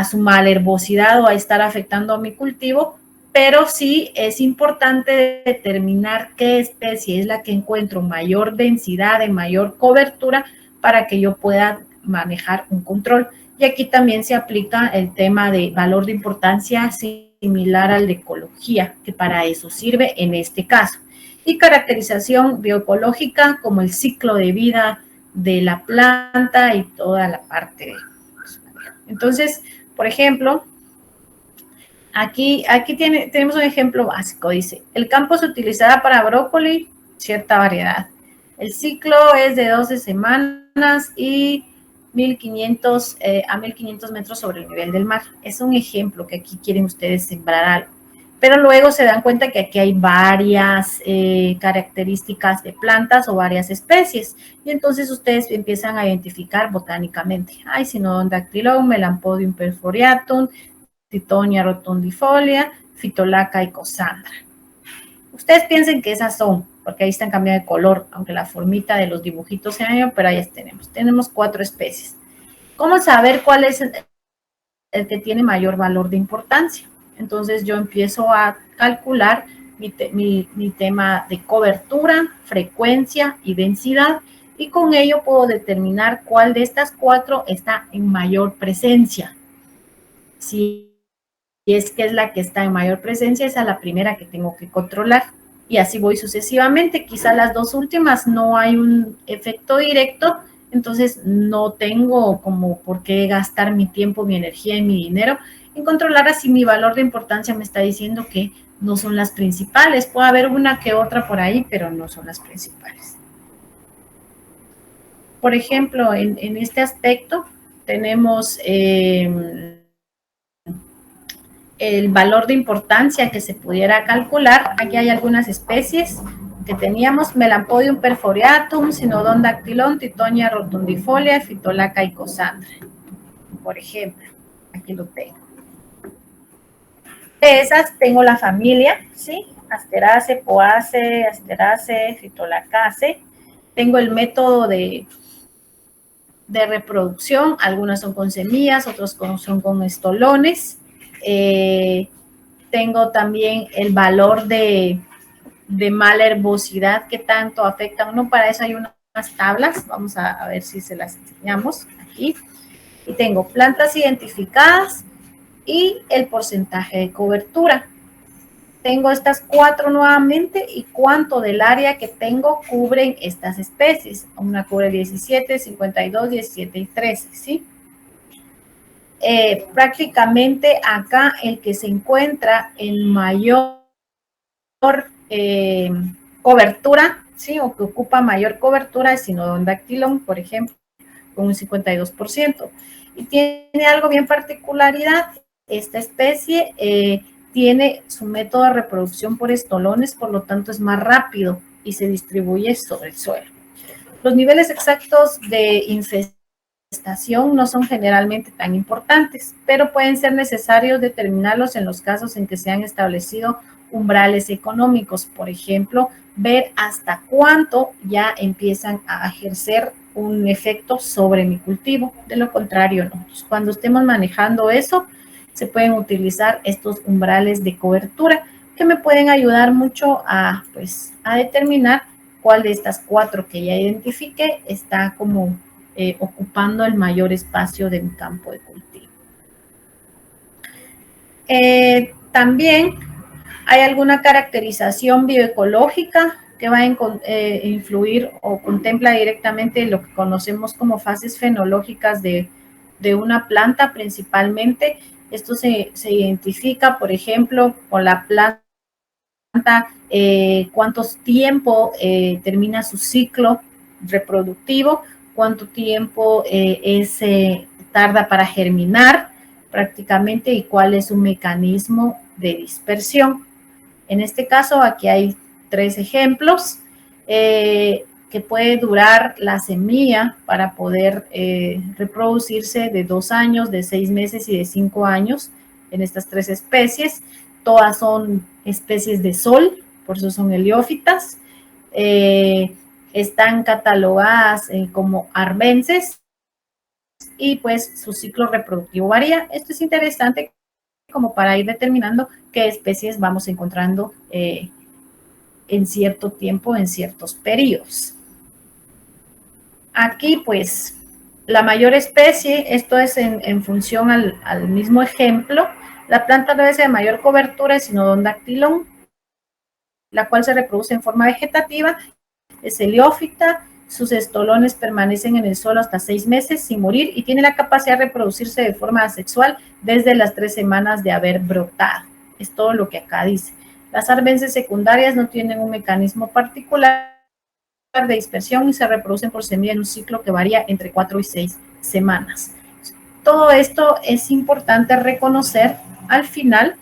su malherbosidad o a estar afectando a mi cultivo, pero sí es importante determinar qué especie es la que encuentro mayor densidad, de mayor cobertura, para que yo pueda manejar un control. Y aquí también se aplica el tema de valor de importancia similar al de ecología, que para eso sirve en este caso. Y caracterización bioecológica como el ciclo de vida de la planta y toda la parte de... Entonces, por ejemplo, aquí tenemos un ejemplo básico. Dice, el campo se utilizará para brócoli, cierta variedad. El ciclo es de 12 semanas y 1.500 a 1.500 metros sobre el nivel del mar. Es un ejemplo que aquí quieren ustedes sembrar algo. Pero luego se dan cuenta que aquí hay varias características de plantas o varias especies. Y entonces ustedes empiezan a identificar botánicamente. Hay Cynodon-Dactylon, Melampodium perforiatum, Tithonia rotundifolia, Phytolacca icosandra. Ustedes piensen que esas son, porque ahí están cambiando de color, aunque la formita de los dibujitos se han, pero ahí tenemos. Tenemos 4 especies. ¿Cómo saber cuál es el que tiene mayor valor de importancia? Entonces yo empiezo a calcular mi tema de cobertura, frecuencia y densidad, y con ello puedo determinar cuál de estas 4 está en mayor presencia. Si es que es la que está en mayor presencia, esa es la primera que tengo que controlar. Y así voy sucesivamente. Quizá las 2 últimas no hay un efecto directo, entonces no tengo como por qué gastar mi tiempo, mi energía y mi dinero en controlar así mi valor de importancia me está diciendo que no son las principales. Puede haber una que otra por ahí, pero no son las principales. Por ejemplo, en este aspecto tenemos el valor de importancia que se pudiera calcular. Aquí hay algunas especies que teníamos: Melampodium perforiatum, Cynodon-Dactylon, Tithonia rotundifolia, Phytolacca icosandra. Por ejemplo, aquí lo tengo. De esas tengo la familia, ¿sí? Asteraceae, Poaceae, Asteraceae, Phytolaccaceae. Tengo el método de reproducción. Algunas son con semillas, otras son con estolones. Tengo también el valor de mala herbosidad que tanto afecta a uno. Para eso hay unas tablas. Vamos a ver si se las enseñamos aquí. Y tengo plantas identificadas y el porcentaje de cobertura. Tengo estas 4 nuevamente y cuánto del área que tengo cubren estas especies. Una cubre 17, 52, 17 y 13, ¿sí? Prácticamente acá el que se encuentra en mayor cobertura, ¿sí? O que ocupa mayor cobertura es Cynodon-Dactylon, por ejemplo, con un 52%. Y tiene algo bien particularidad. Esta especie tiene su método de reproducción por estolones, por lo tanto es más rápido y se distribuye sobre el suelo. Los niveles exactos de infestación no son generalmente tan importantes, pero pueden ser necesarios determinarlos en los casos en que se han establecido umbrales económicos. Por ejemplo, ver hasta cuánto ya empiezan a ejercer un efecto sobre mi cultivo. De lo contrario, no. Entonces, cuando estemos manejando eso, se pueden utilizar estos umbrales de cobertura que me pueden ayudar mucho a determinar cuál de estas 4 que ya identifiqué está como ocupando el mayor espacio de mi campo de cultivo. También hay alguna caracterización bioecológica que va a influir o contempla directamente lo que conocemos como fases fenológicas de una planta principalmente. Esto se identifica, por ejemplo, con la planta, cuánto tiempo termina su ciclo reproductivo, cuánto tiempo tarda para germinar prácticamente y cuál es su mecanismo de dispersión. En este caso, aquí hay 3 ejemplos que puede durar la semilla para poder reproducirse de 2 años, de 6 meses y de 5 años en estas 3 especies. Todas son especies de sol, por eso son heliófitas. Están catalogadas como arbences y pues su ciclo reproductivo varía. Esto es interesante como para ir determinando qué especies vamos encontrando en cierto tiempo, en ciertos periodos. Aquí pues la mayor especie, esto es en función al mismo ejemplo, la planta debe ser de mayor cobertura es Cynodon dactylon, la cual se reproduce en forma vegetativa, es heliófita, sus estolones permanecen en el suelo hasta 6 meses sin morir y tiene la capacidad de reproducirse de forma asexual desde las 3 semanas de haber brotado. Es todo lo que acá dice. Las arbences secundarias no tienen un mecanismo particular de dispersión y se reproducen por semilla en un ciclo que varía entre 4 y 6 semanas. Todo esto es importante reconocer al final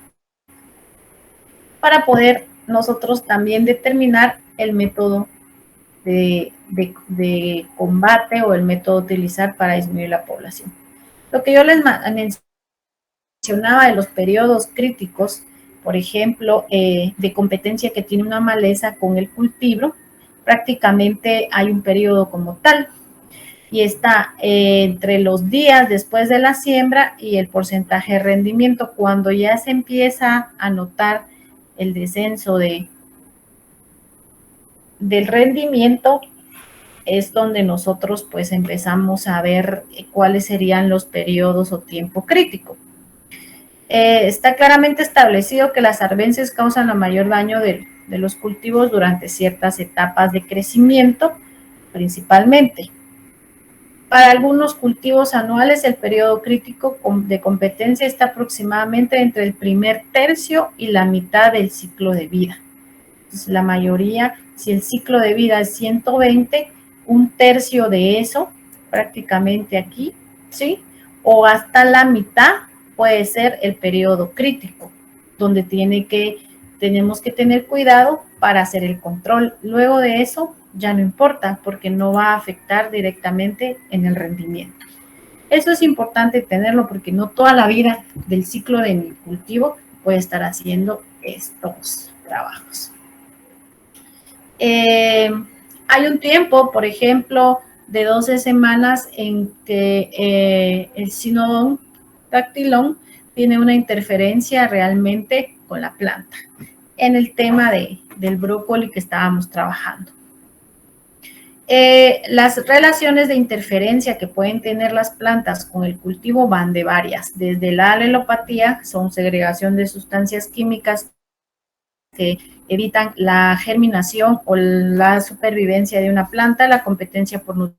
para poder nosotros también determinar el método de combate o el método a utilizar para disminuir la población. Lo que yo les mencionaba de los periodos críticos, por ejemplo, de competencia que tiene una maleza con el cultivo, prácticamente hay un periodo como tal y está entre los días después de la siembra y el porcentaje de rendimiento. Cuando ya se empieza a notar el descenso del rendimiento, es donde nosotros pues empezamos a ver cuáles serían los periodos o tiempo crítico. Está claramente establecido que las arbences causan el mayor daño de los cultivos durante ciertas etapas de crecimiento, principalmente. Para algunos cultivos anuales, el periodo crítico de competencia está aproximadamente entre el primer tercio y la mitad del ciclo de vida. Entonces, la mayoría, si el ciclo de vida es 120, un tercio de eso, prácticamente aquí, ¿sí? O hasta la mitad puede ser el periodo crítico, donde tenemos que tener cuidado para hacer el control. Luego de eso, ya no importa, porque no va a afectar directamente en el rendimiento. Eso es importante tenerlo, porque no toda la vida del ciclo de mi cultivo puede estar haciendo estos trabajos. Hay un tiempo, por ejemplo, de 12 semanas en que el Cynodon dactylon tiene una interferencia realmente con la planta en el tema del brócoli que estábamos trabajando. Las relaciones de interferencia que pueden tener las plantas con el cultivo van de varias, desde la alelopatía, son segregación de sustancias químicas que evitan la germinación o la supervivencia de una planta, la competencia por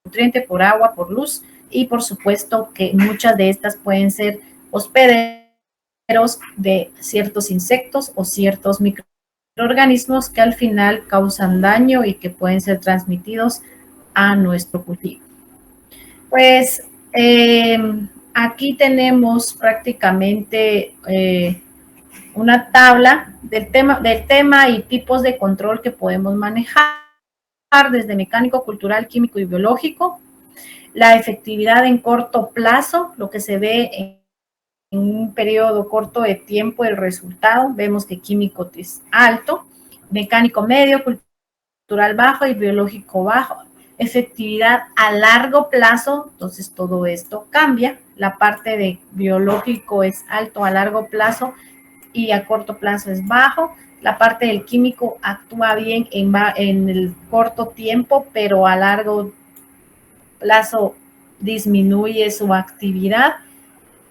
nutriente, por agua, por luz, y por supuesto que muchas de estas pueden ser hospederos de ciertos insectos o ciertos microorganismos que al final causan daño y que pueden ser transmitidos a nuestro cultivo. Pues aquí tenemos prácticamente una tabla del tema y tipos de control que podemos manejar desde mecánico, cultural, químico y biológico. La efectividad en corto plazo, lo que se ve en un periodo corto de tiempo, el resultado, vemos que químico es alto, mecánico medio, cultural bajo y biológico bajo. Efectividad a largo plazo, entonces todo esto cambia. La parte de biológico es alto a largo plazo y a corto plazo es bajo. La parte del químico actúa bien en el corto tiempo, pero a largo plazo disminuye su actividad.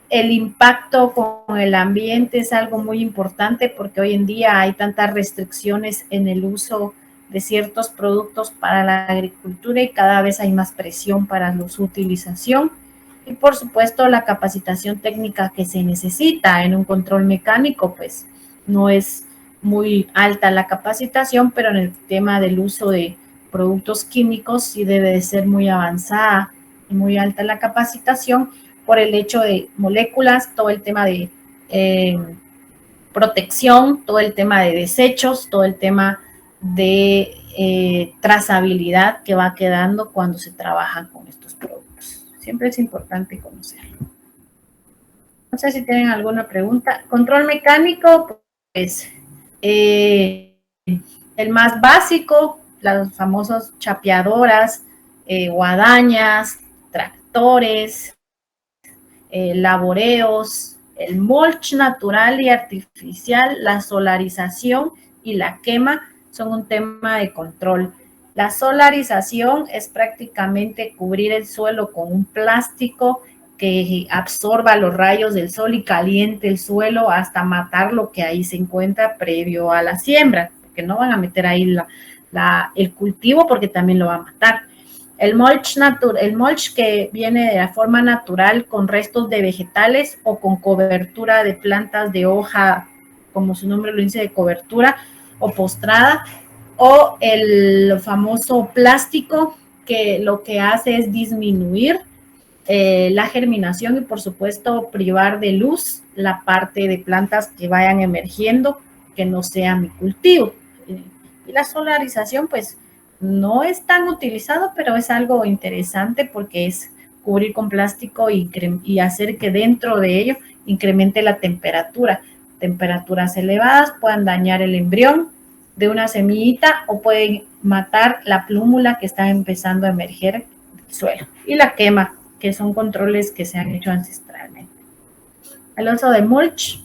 El impacto con el ambiente es algo muy importante porque hoy en día hay tantas restricciones en el uso de ciertos productos para la agricultura y cada vez hay más presión para su utilización. Y por supuesto la capacitación técnica que se necesita en un control mecánico, pues no es muy alta la capacitación, pero en el tema del uso de productos químicos sí debe de ser muy avanzada y muy alta la capacitación por el hecho de moléculas, todo el tema de protección, todo el tema de desechos, todo el tema de trazabilidad que va quedando cuando se trabaja con estos productos. Siempre es importante conocerlo. No sé si tienen alguna pregunta. Control mecánico, el más básico, las famosas chapeadoras, guadañas, tractores, laboreos, el mulch natural y artificial, la solarización y la quema son un tema de control. La solarización es prácticamente cubrir el suelo con un plástico que absorba los rayos del sol y caliente el suelo hasta matar lo que ahí se encuentra previo a la siembra, porque no van a meter ahí el cultivo porque también lo va a matar. El mulch que viene de la forma natural con restos de vegetales o con cobertura de plantas de hoja, como su nombre lo dice, de cobertura o postrada, o el famoso plástico que lo que hace es disminuir la germinación y por supuesto privar de luz la parte de plantas que vayan emergiendo que no sea mi cultivo. Y la solarización pues no es tan utilizado, pero es algo interesante porque es cubrir con plástico y hacer que dentro de ello incremente la temperatura. Temperaturas elevadas puedan dañar el embrión de una semillita o pueden matar la plúmula que está empezando a emerger del suelo. Y la quema, que son controles que se han hecho ancestralmente. El uso de mulch.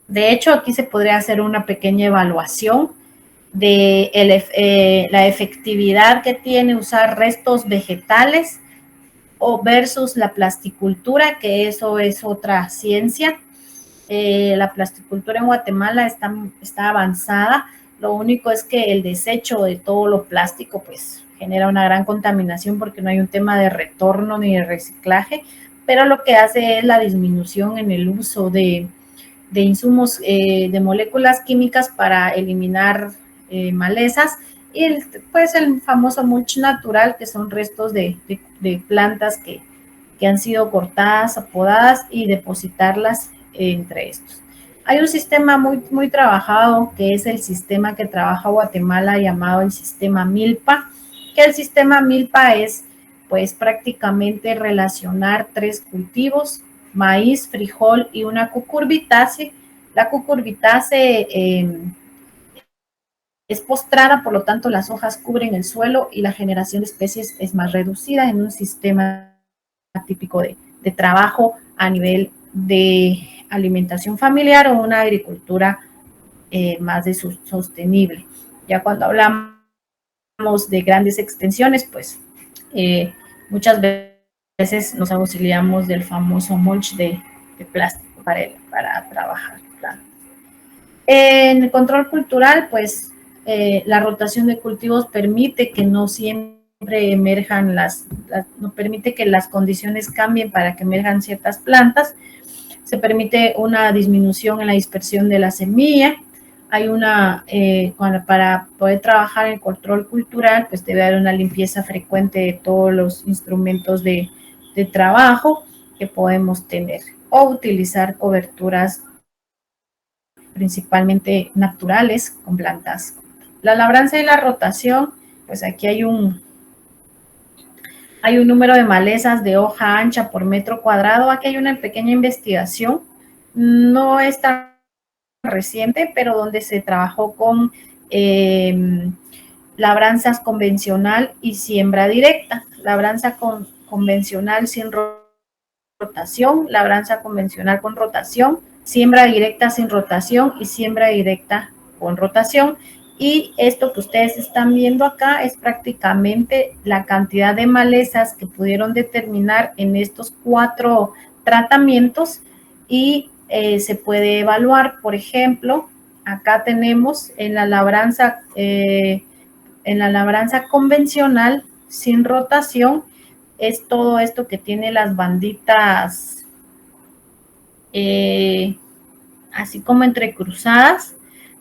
De hecho, aquí se podría hacer una pequeña evaluación de la efectividad que tiene usar restos vegetales o versus la plasticultura, que eso es otra ciencia. La plasticultura en Guatemala está avanzada. Lo único es que el desecho de todo lo plástico pues genera una gran contaminación porque no hay un tema de retorno ni de reciclaje, pero lo que hace es la disminución en el uso de insumos, de moléculas químicas para eliminar malezas y el famoso mulch natural, que son restos de plantas que han sido cortadas, podadas y depositarlas entre estos. Hay un sistema muy trabajado, que es el sistema que trabaja Guatemala llamado el sistema Milpa, que el sistema Milpa es pues prácticamente relacionar 3 cultivos, maíz, frijol y una cucurbitácea. La cucurbitácea es postrada, por lo tanto las hojas cubren el suelo y la generación de especies es más reducida en un sistema típico de trabajo a nivel de alimentación familiar o una agricultura más sostenible. Ya cuando hablamos de grandes extensiones, pues muchas veces nos auxiliamos del famoso mulch de plástico para trabajar. Claro. En el control cultural, pues la rotación de cultivos permite que no siempre emerjan no permite que las condiciones cambien para que emerjan ciertas plantas. Se permite una disminución en la dispersión de la semilla. Hay para poder trabajar en control cultural, pues debe haber una limpieza frecuente de todos los instrumentos de trabajo que podemos tener o utilizar coberturas principalmente naturales con plantas. La labranza y la rotación, pues aquí hay un número de malezas de hoja ancha por metro cuadrado. Aquí hay una pequeña investigación, no es tan reciente, pero donde se trabajó con labranzas convencional y siembra directa. Labranza convencional sin rotación, labranza convencional con rotación, siembra directa sin rotación y siembra directa con rotación. Y esto que ustedes están viendo acá es prácticamente la cantidad de malezas que pudieron determinar en estos 4 tratamientos y se puede evaluar. Por ejemplo, acá tenemos en la labranza convencional sin rotación, es todo esto que tiene las banditas así como entrecruzadas.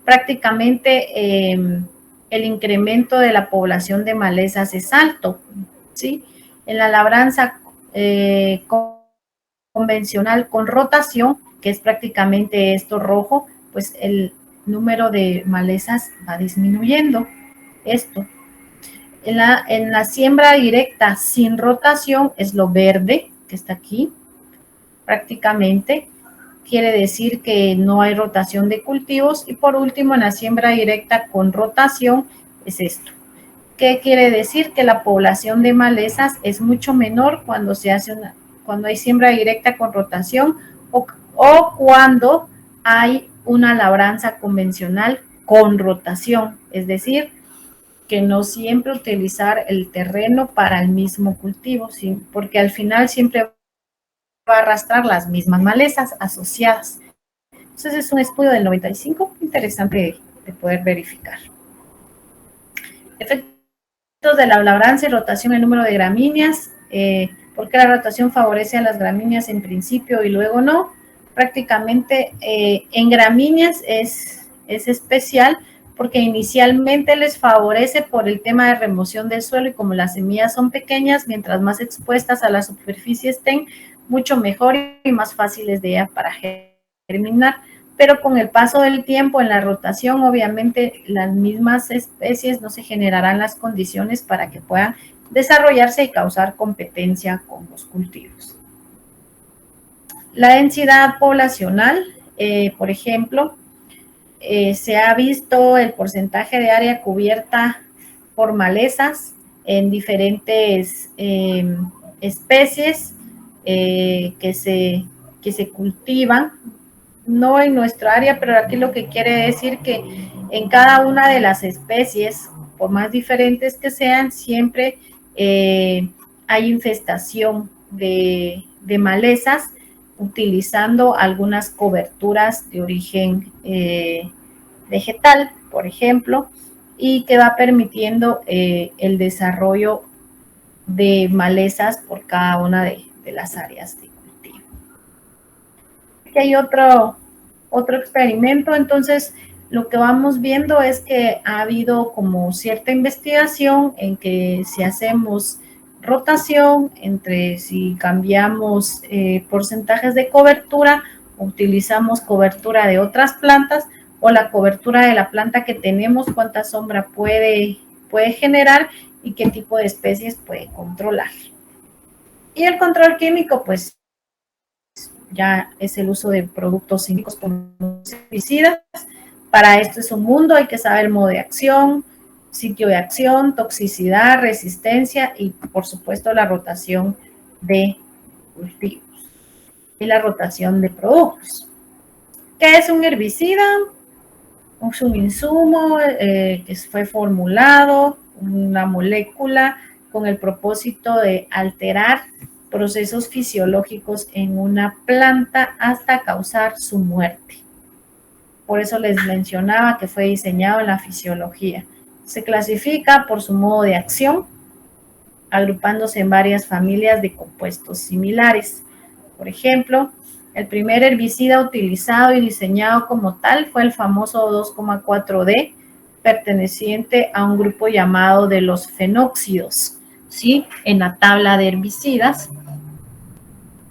Prácticamente el incremento de la población de malezas es alto, ¿sí? En la labranza convencional con rotación, que es prácticamente esto rojo, pues el número de malezas va disminuyendo. Esto. En la siembra directa sin rotación es lo verde que está aquí, prácticamente. quiere decir que no hay rotación de cultivos. Y por último, en la siembra directa con rotación es esto. ¿Qué quiere decir? Que la población de malezas es mucho menor cuando cuando hay siembra directa con rotación o cuando hay una labranza convencional con rotación, es decir, que no siempre utilizar el terreno para el mismo cultivo, ¿sí? Porque al final siempre va a arrastrar las mismas malezas asociadas. Entonces es un estudio del 95, interesante de poder verificar. Efectos de la labranza y rotación en el número de gramíneas. ¿Por qué la rotación favorece a las gramíneas en principio y luego no? Prácticamente en gramíneas es especial porque inicialmente les favorece por el tema de remoción del suelo y como las semillas son pequeñas, mientras más expuestas a la superficie estén, mucho mejor y más fáciles de ellas para germinar. Pero con el paso del tiempo en la rotación, obviamente las mismas especies no se generarán las condiciones para que puedan desarrollarse y causar competencia con los cultivos. La densidad poblacional, por ejemplo, se ha visto el porcentaje de área cubierta por malezas en diferentes especies que se cultivan, no en nuestra área, pero aquí lo que quiere decir que en cada una de las especies, por más diferentes que sean, siempre hay infestación de malezas utilizando algunas coberturas de origen vegetal, por ejemplo, y que va permitiendo el desarrollo de malezas por cada una de las áreas de cultivo. Aquí hay otro experimento. Entonces lo que vamos viendo es que ha habido como cierta investigación en que si hacemos rotación entre si cambiamos porcentajes de cobertura, utilizamos cobertura de otras plantas o la cobertura de la planta que tenemos, cuánta sombra puede generar y qué tipo de especies puede controlar. Y el control químico, pues ya es el uso de productos químicos como herbicidas. Para esto es un mundo, hay que saber el modo de acción, sitio de acción, toxicidad, resistencia y por supuesto la rotación de cultivos y la rotación de productos. ¿Qué es un herbicida? Es un insumo que fue formulado, una molécula con el propósito de alterar procesos fisiológicos en una planta hasta causar su muerte. Por eso les mencionaba que fue diseñado en la fisiología. Se clasifica por su modo de acción, agrupándose en varias familias de compuestos similares. Por ejemplo, el primer herbicida utilizado y diseñado como tal fue el famoso 2,4-D, perteneciente a un grupo llamado de los fenóxidos, ¿sí? En la tabla de herbicidas.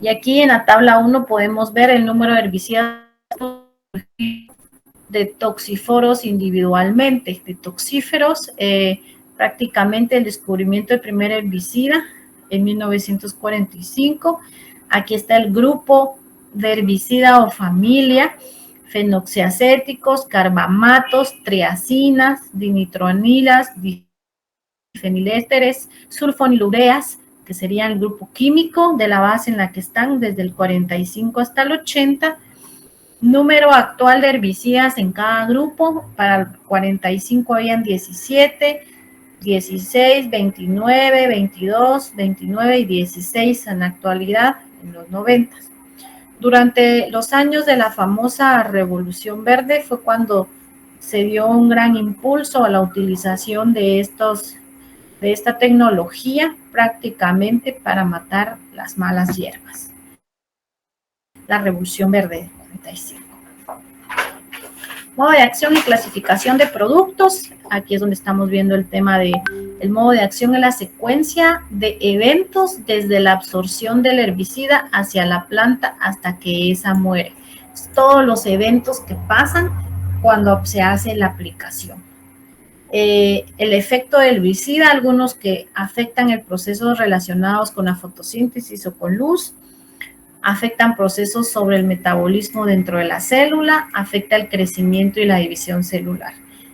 Y aquí en la tabla 1 podemos ver el número de herbicidas de toxíferos individualmente. De toxíferos, prácticamente el descubrimiento del primer herbicida en 1945. Aquí está el grupo de herbicida o familia, fenoxiacéticos, carbamatos, triacinas, dinitronilas, difeniléteres, sulfonilureas, que sería el grupo químico de la base en la que están desde el 45 hasta el 80. Número actual de herbicidas en cada grupo, para el 45 habían 17, 16, 29, 22, 29 y 16 en la actualidad, en los 90. Durante los años de la famosa Revolución Verde fue cuando se dio un gran impulso a la utilización de esta tecnología prácticamente para matar las malas hierbas. La Revolución Verde de 95. Modo de acción y clasificación de productos. Aquí es donde estamos viendo el tema de el modo de acción en la secuencia de eventos desde la absorción del herbicida hacia la planta hasta que esa muere. Todos los eventos que pasan cuando se hace la aplicación. El efecto del herbicida, algunos que afectan el proceso relacionados con la fotosíntesis o con luz. afectan procesos sobre el metabolismo dentro de la célula, afecta el crecimiento y la división celular.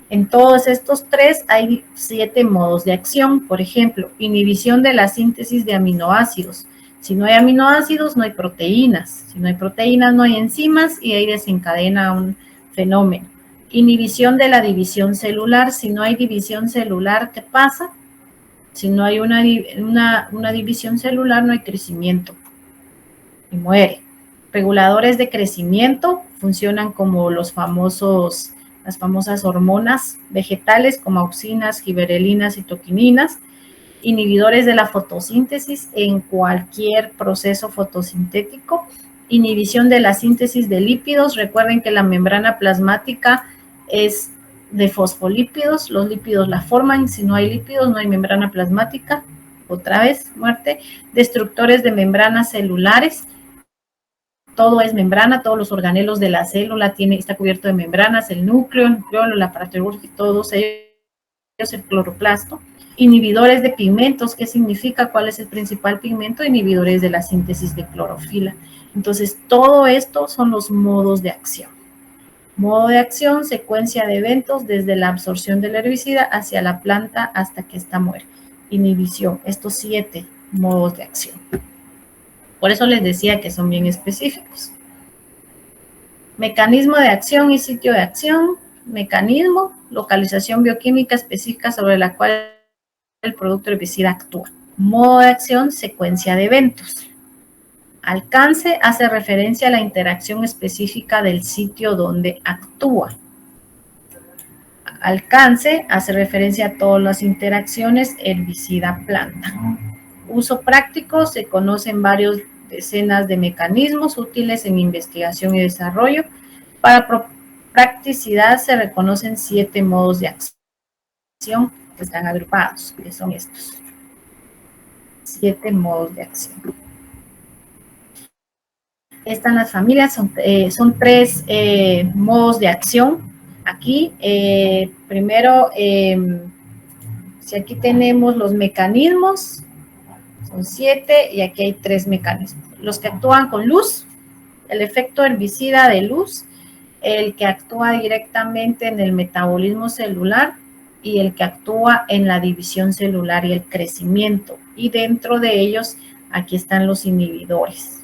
En todos estos tres hay 7 modos de acción. Por ejemplo, inhibición de la síntesis de aminoácidos. Si no hay aminoácidos, no hay proteínas. Si no hay proteínas, no hay enzimas y ahí desencadena un fenómeno. Inhibición de la división celular. Si no hay división celular, ¿qué pasa? Si no hay una división celular, no hay crecimiento y muere. Reguladores de crecimiento funcionan como las famosas hormonas vegetales como auxinas, giberelinas y toquininas. Inhibidores de la fotosíntesis en cualquier proceso fotosintético. Inhibición de la síntesis de lípidos. Recuerden que la membrana plasmática es de fosfolípidos. Los lípidos la forman. Si no hay lípidos, no hay membrana plasmática. Otra vez, muerte. Destructores de membranas celulares. Todo es membrana, todos los organelos de la célula está cubierto de membranas, el núcleo, el nucleolo, la aparato Golgi, todos ellos, el cloroplasto. Inhibidores de pigmentos, ¿qué significa? ¿Cuál es el principal pigmento? Inhibidores de la síntesis de clorofila. Entonces, todo esto son los modos de acción. Modo de acción, secuencia de eventos desde la absorción del herbicida hacia la planta hasta que ésta muere. Inhibición, estos 7 modos de acción. Por eso les decía que son bien específicos. Mecanismo de acción y sitio de acción. Mecanismo, localización bioquímica específica sobre la cual el producto herbicida actúa. Modo de acción, secuencia de eventos. Alcance hace referencia a la interacción específica del sitio donde actúa. Alcance hace referencia a todas las interacciones herbicida-planta. Uso práctico, se conocen varias decenas de mecanismos útiles en investigación y desarrollo. Para practicidad se reconocen 7 modos de acción que están agrupados, que son estos. 7 modos de acción. Están las familias, son 3 modos de acción. Aquí, primero, si aquí tenemos los mecanismos, son 7 y aquí hay 3 mecanismos. Los que actúan con luz, el efecto herbicida de luz, el que actúa directamente en el metabolismo celular y el que actúa en la división celular y el crecimiento. Y dentro de ellos, aquí están los inhibidores.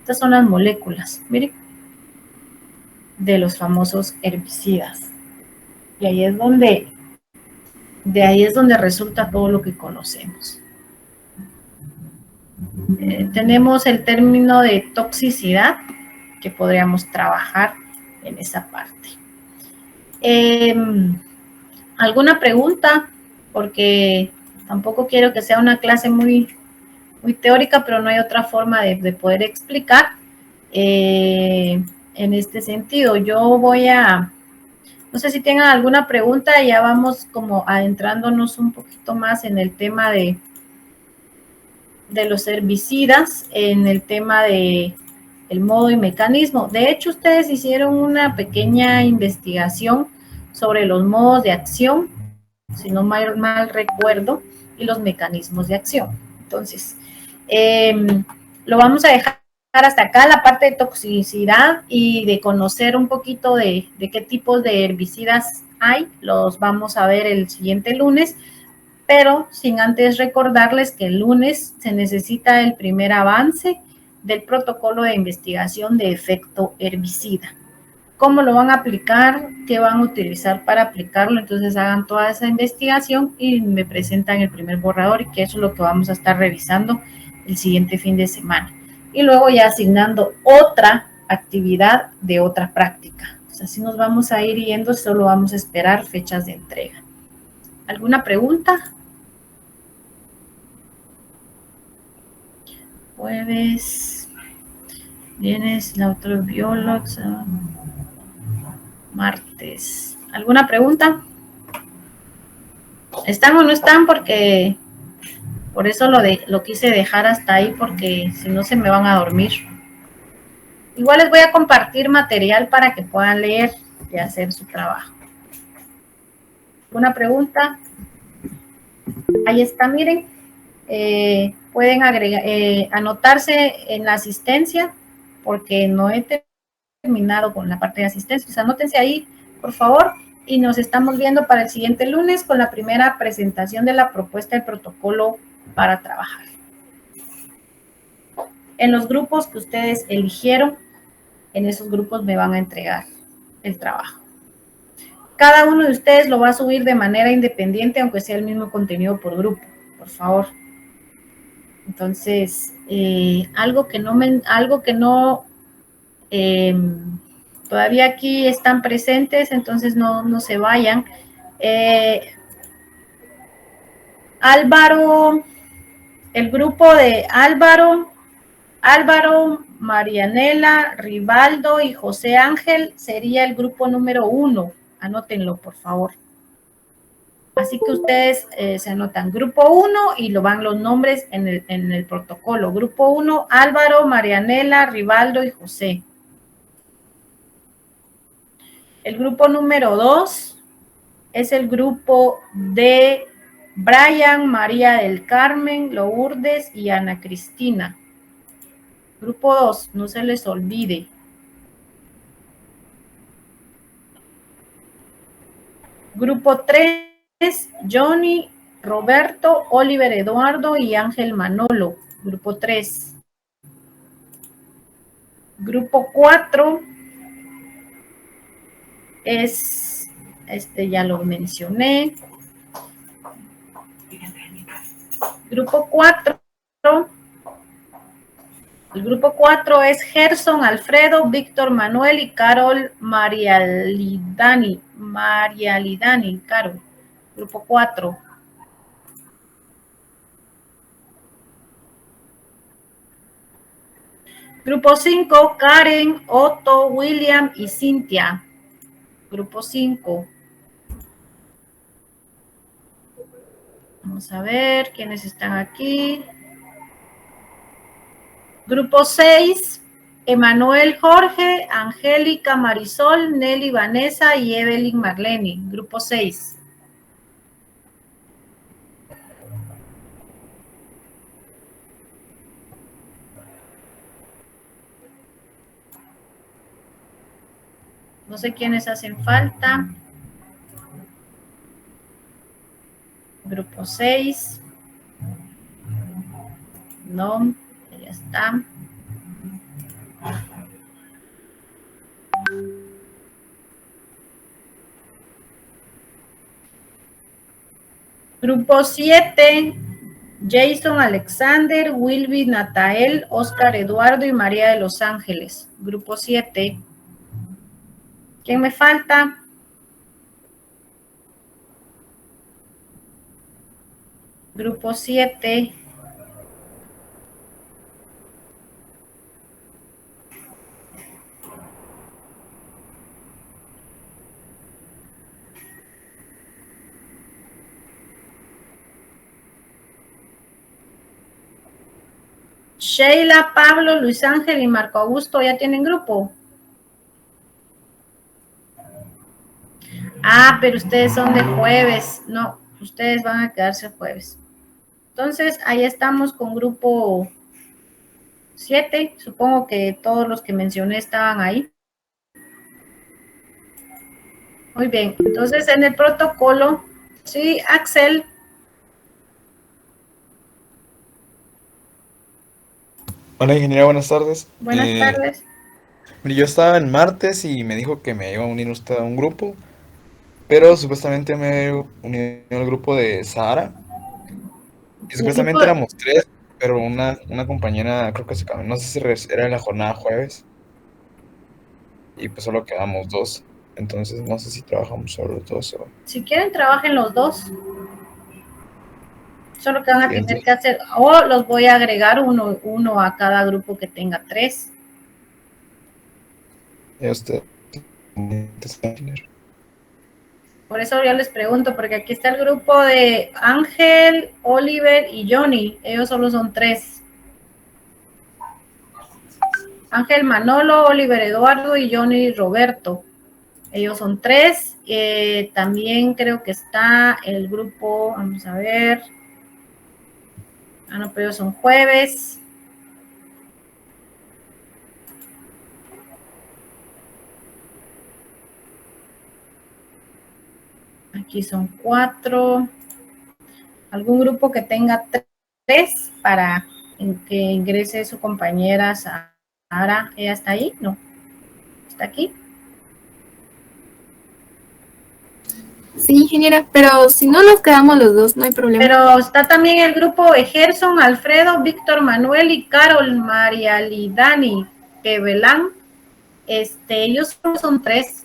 Estas son las moléculas, miren, de los famosos herbicidas. Y ahí es donde resulta todo lo que conocemos. Tenemos el término de toxicidad que podríamos trabajar en esa parte. ¿Alguna pregunta? Porque tampoco quiero que sea una clase muy teórica, pero no hay otra forma de poder explicar en este sentido. Yo voy a, no sé si tengan alguna pregunta, ya vamos como adentrándonos un poquito más en el tema de los herbicidas, en el tema de el modo y mecanismo. De hecho, ustedes hicieron una pequeña investigación sobre los modos de acción, si no mal recuerdo, y los mecanismos de acción. Entonces, lo vamos a dejar hasta acá, la parte de toxicidad y de conocer un poquito de qué tipos de herbicidas hay. Los vamos a ver el siguiente lunes, pero sin antes recordarles que el lunes se necesita el primer avance del protocolo de investigación de efecto herbicida. ¿Cómo lo van a aplicar? ¿Qué van a utilizar para aplicarlo? Entonces hagan toda esa investigación y me presentan el primer borrador, y que eso es lo que vamos a estar revisando el siguiente fin de semana. Y luego ya asignando otra actividad de otra práctica. Entonces, así nos vamos a ir yendo, solo vamos a esperar fechas de entrega. ¿Alguna pregunta? Jueves, viernes, la otra biólogos, martes. ¿Alguna pregunta? ¿Están o no están? Porque por eso lo quise dejar hasta ahí, porque si no se me van a dormir. Igual les voy a compartir material para que puedan leer y hacer su trabajo. ¿Alguna pregunta? Ahí está, miren. pueden agregar, anotarse en la asistencia, porque no he terminado con la parte de asistencia. Pues anótense ahí, por favor, y nos estamos viendo para el siguiente lunes con la primera presentación de la propuesta de protocolo para trabajar. En los grupos que ustedes eligieron, en esos grupos me van a entregar el trabajo. Cada uno de ustedes lo va a subir de manera independiente, aunque sea el mismo contenido por grupo, por favor. Entonces, todavía aquí están presentes, entonces no se vayan. Álvaro, el grupo de Álvaro, Marianela, Rivaldo y José Ángel sería el grupo número 1. Anótenlo, por favor. Así que ustedes se anotan grupo 1 y lo van los nombres en el protocolo. Grupo 1, Álvaro, Marianela, Rivaldo y José. El grupo número 2 es el grupo de Brian, María del Carmen, Lourdes y Ana Cristina. Grupo 2, no se les olvide. Grupo 3, Johnny, Roberto, Oliver Eduardo y Ángel Manolo. Grupo 3. Grupo 4 es, ya lo mencioné. Grupo 4. El grupo 4 es Gerson, Alfredo, Víctor Manuel y Carol Marialidani, Carol. Grupo 4. Grupo 5, Karen, Otto, William y Cintia. Grupo 5. Vamos a ver quiénes están aquí. Grupo 6, Emanuel Jorge, Angélica Marisol, Nelly Vanessa y Evelyn Marlene. Grupo 6. No sé quiénes hacen falta. Grupo 6. No, ya está. Grupo 7, Jason Alexander, Wilby Natael, Oscar Eduardo y María de los Ángeles. Grupo 7. ¿Quién me falta? Grupo 7. Sheila, Pablo, Luis Ángel y Marco Augusto ya tienen grupo. Ah, pero ustedes son de jueves. No, ustedes van a quedarse jueves. Entonces, ahí estamos con grupo 7. Supongo que todos los que mencioné estaban ahí. Muy bien. Entonces, en el protocolo, sí, Axel. Hola, ingeniera, buenas tardes. Buenas tardes. Mire, yo estaba el martes y me dijo que me iba a unir usted a un grupo, pero supuestamente me he unido al grupo de Sahara. Y supuestamente éramos 3, pero una compañera creo que se cambió. No sé si era la jornada jueves. Y pues solo quedamos 2. Entonces no sé si trabajamos solo los 2 o... Si quieren, trabajen los 2. Solo que van a tener que hacer, o los voy a agregar uno a cada grupo que tenga 3. Y usted... Por eso yo les pregunto, porque aquí está el grupo de Ángel, Oliver y Johnny. Ellos solo son 3. Ángel Manolo, Oliver Eduardo y Johnny Roberto. Ellos son 3. También creo que está el grupo, vamos a ver. Ah, no, pero ellos son jueves. Aquí son 4. ¿Algún grupo que tenga 3 para que ingrese su compañera Sara? ¿Ella está ahí? No. ¿Está aquí? Sí, ingeniera, pero si no nos quedamos los dos, no hay problema. Pero está también el grupo de Gerson, Alfredo, Víctor Manuel y Carol, María Lidani, Quevelán. Ellos son 3.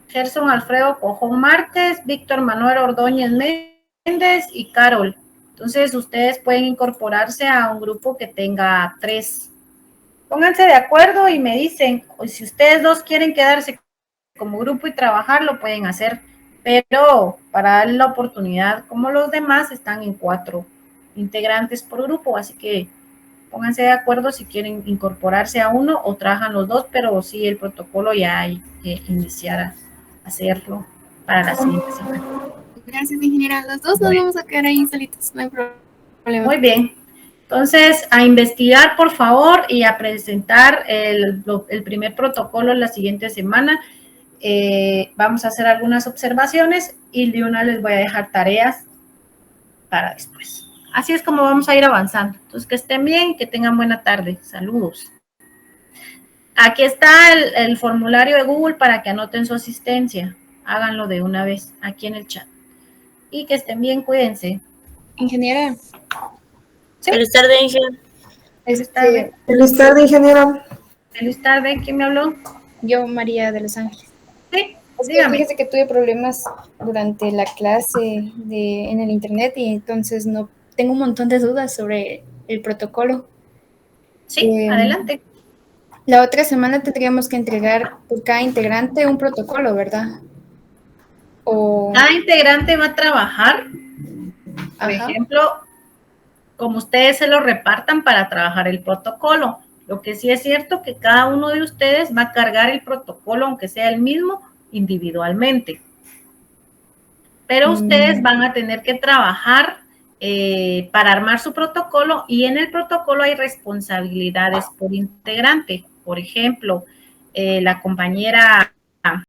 Gerson Alfredo Cojón Márquez, Víctor Manuel Ordóñez Méndez y Carol. Entonces, ustedes pueden incorporarse a un grupo que tenga 3. Pónganse de acuerdo y me dicen, o si ustedes 2 quieren quedarse como grupo y trabajar, lo pueden hacer. Pero para darle la oportunidad, como los demás, están en 4 integrantes por grupo, así que pónganse de acuerdo si quieren incorporarse a uno o trabajan los 2, pero sí el protocolo ya hay que iniciar a hacerlo para la siguiente semana. Gracias, ingeniera. Los dos nos vamos a quedar ahí solitos, no hay problema. Muy bien. Entonces, a investigar, por favor, y a presentar el primer protocolo la siguiente semana. Vamos a hacer algunas observaciones y de una les voy a dejar tareas para después. Así es como vamos a ir avanzando. Entonces, que estén bien, que tengan buena tarde. Saludos. Aquí está el formulario de Google para que anoten su asistencia. Háganlo de una vez aquí en el chat. Y que estén bien, cuídense. Ingeniera. ¿Sí? Feliz tarde, ingeniero. Feliz tarde. Feliz tarde, ingeniero. Feliz tarde. ¿Quién me habló? Yo, María de Los Ángeles. Sí, Es que dígame. fíjese que tuve problemas durante la clase en el internet y entonces no tengo un montón de dudas sobre el protocolo. Sí, adelante. La otra semana tendríamos que entregar por cada integrante un protocolo, ¿verdad? Cada integrante va a trabajar, por Ajá. ejemplo, como ustedes se lo repartan para trabajar el protocolo. Lo que sí es cierto que cada uno de ustedes va a cargar el protocolo, aunque sea el mismo, individualmente. Pero ustedes van a tener que trabajar para armar su protocolo y en el protocolo hay responsabilidades por integrante. Por ejemplo, la compañera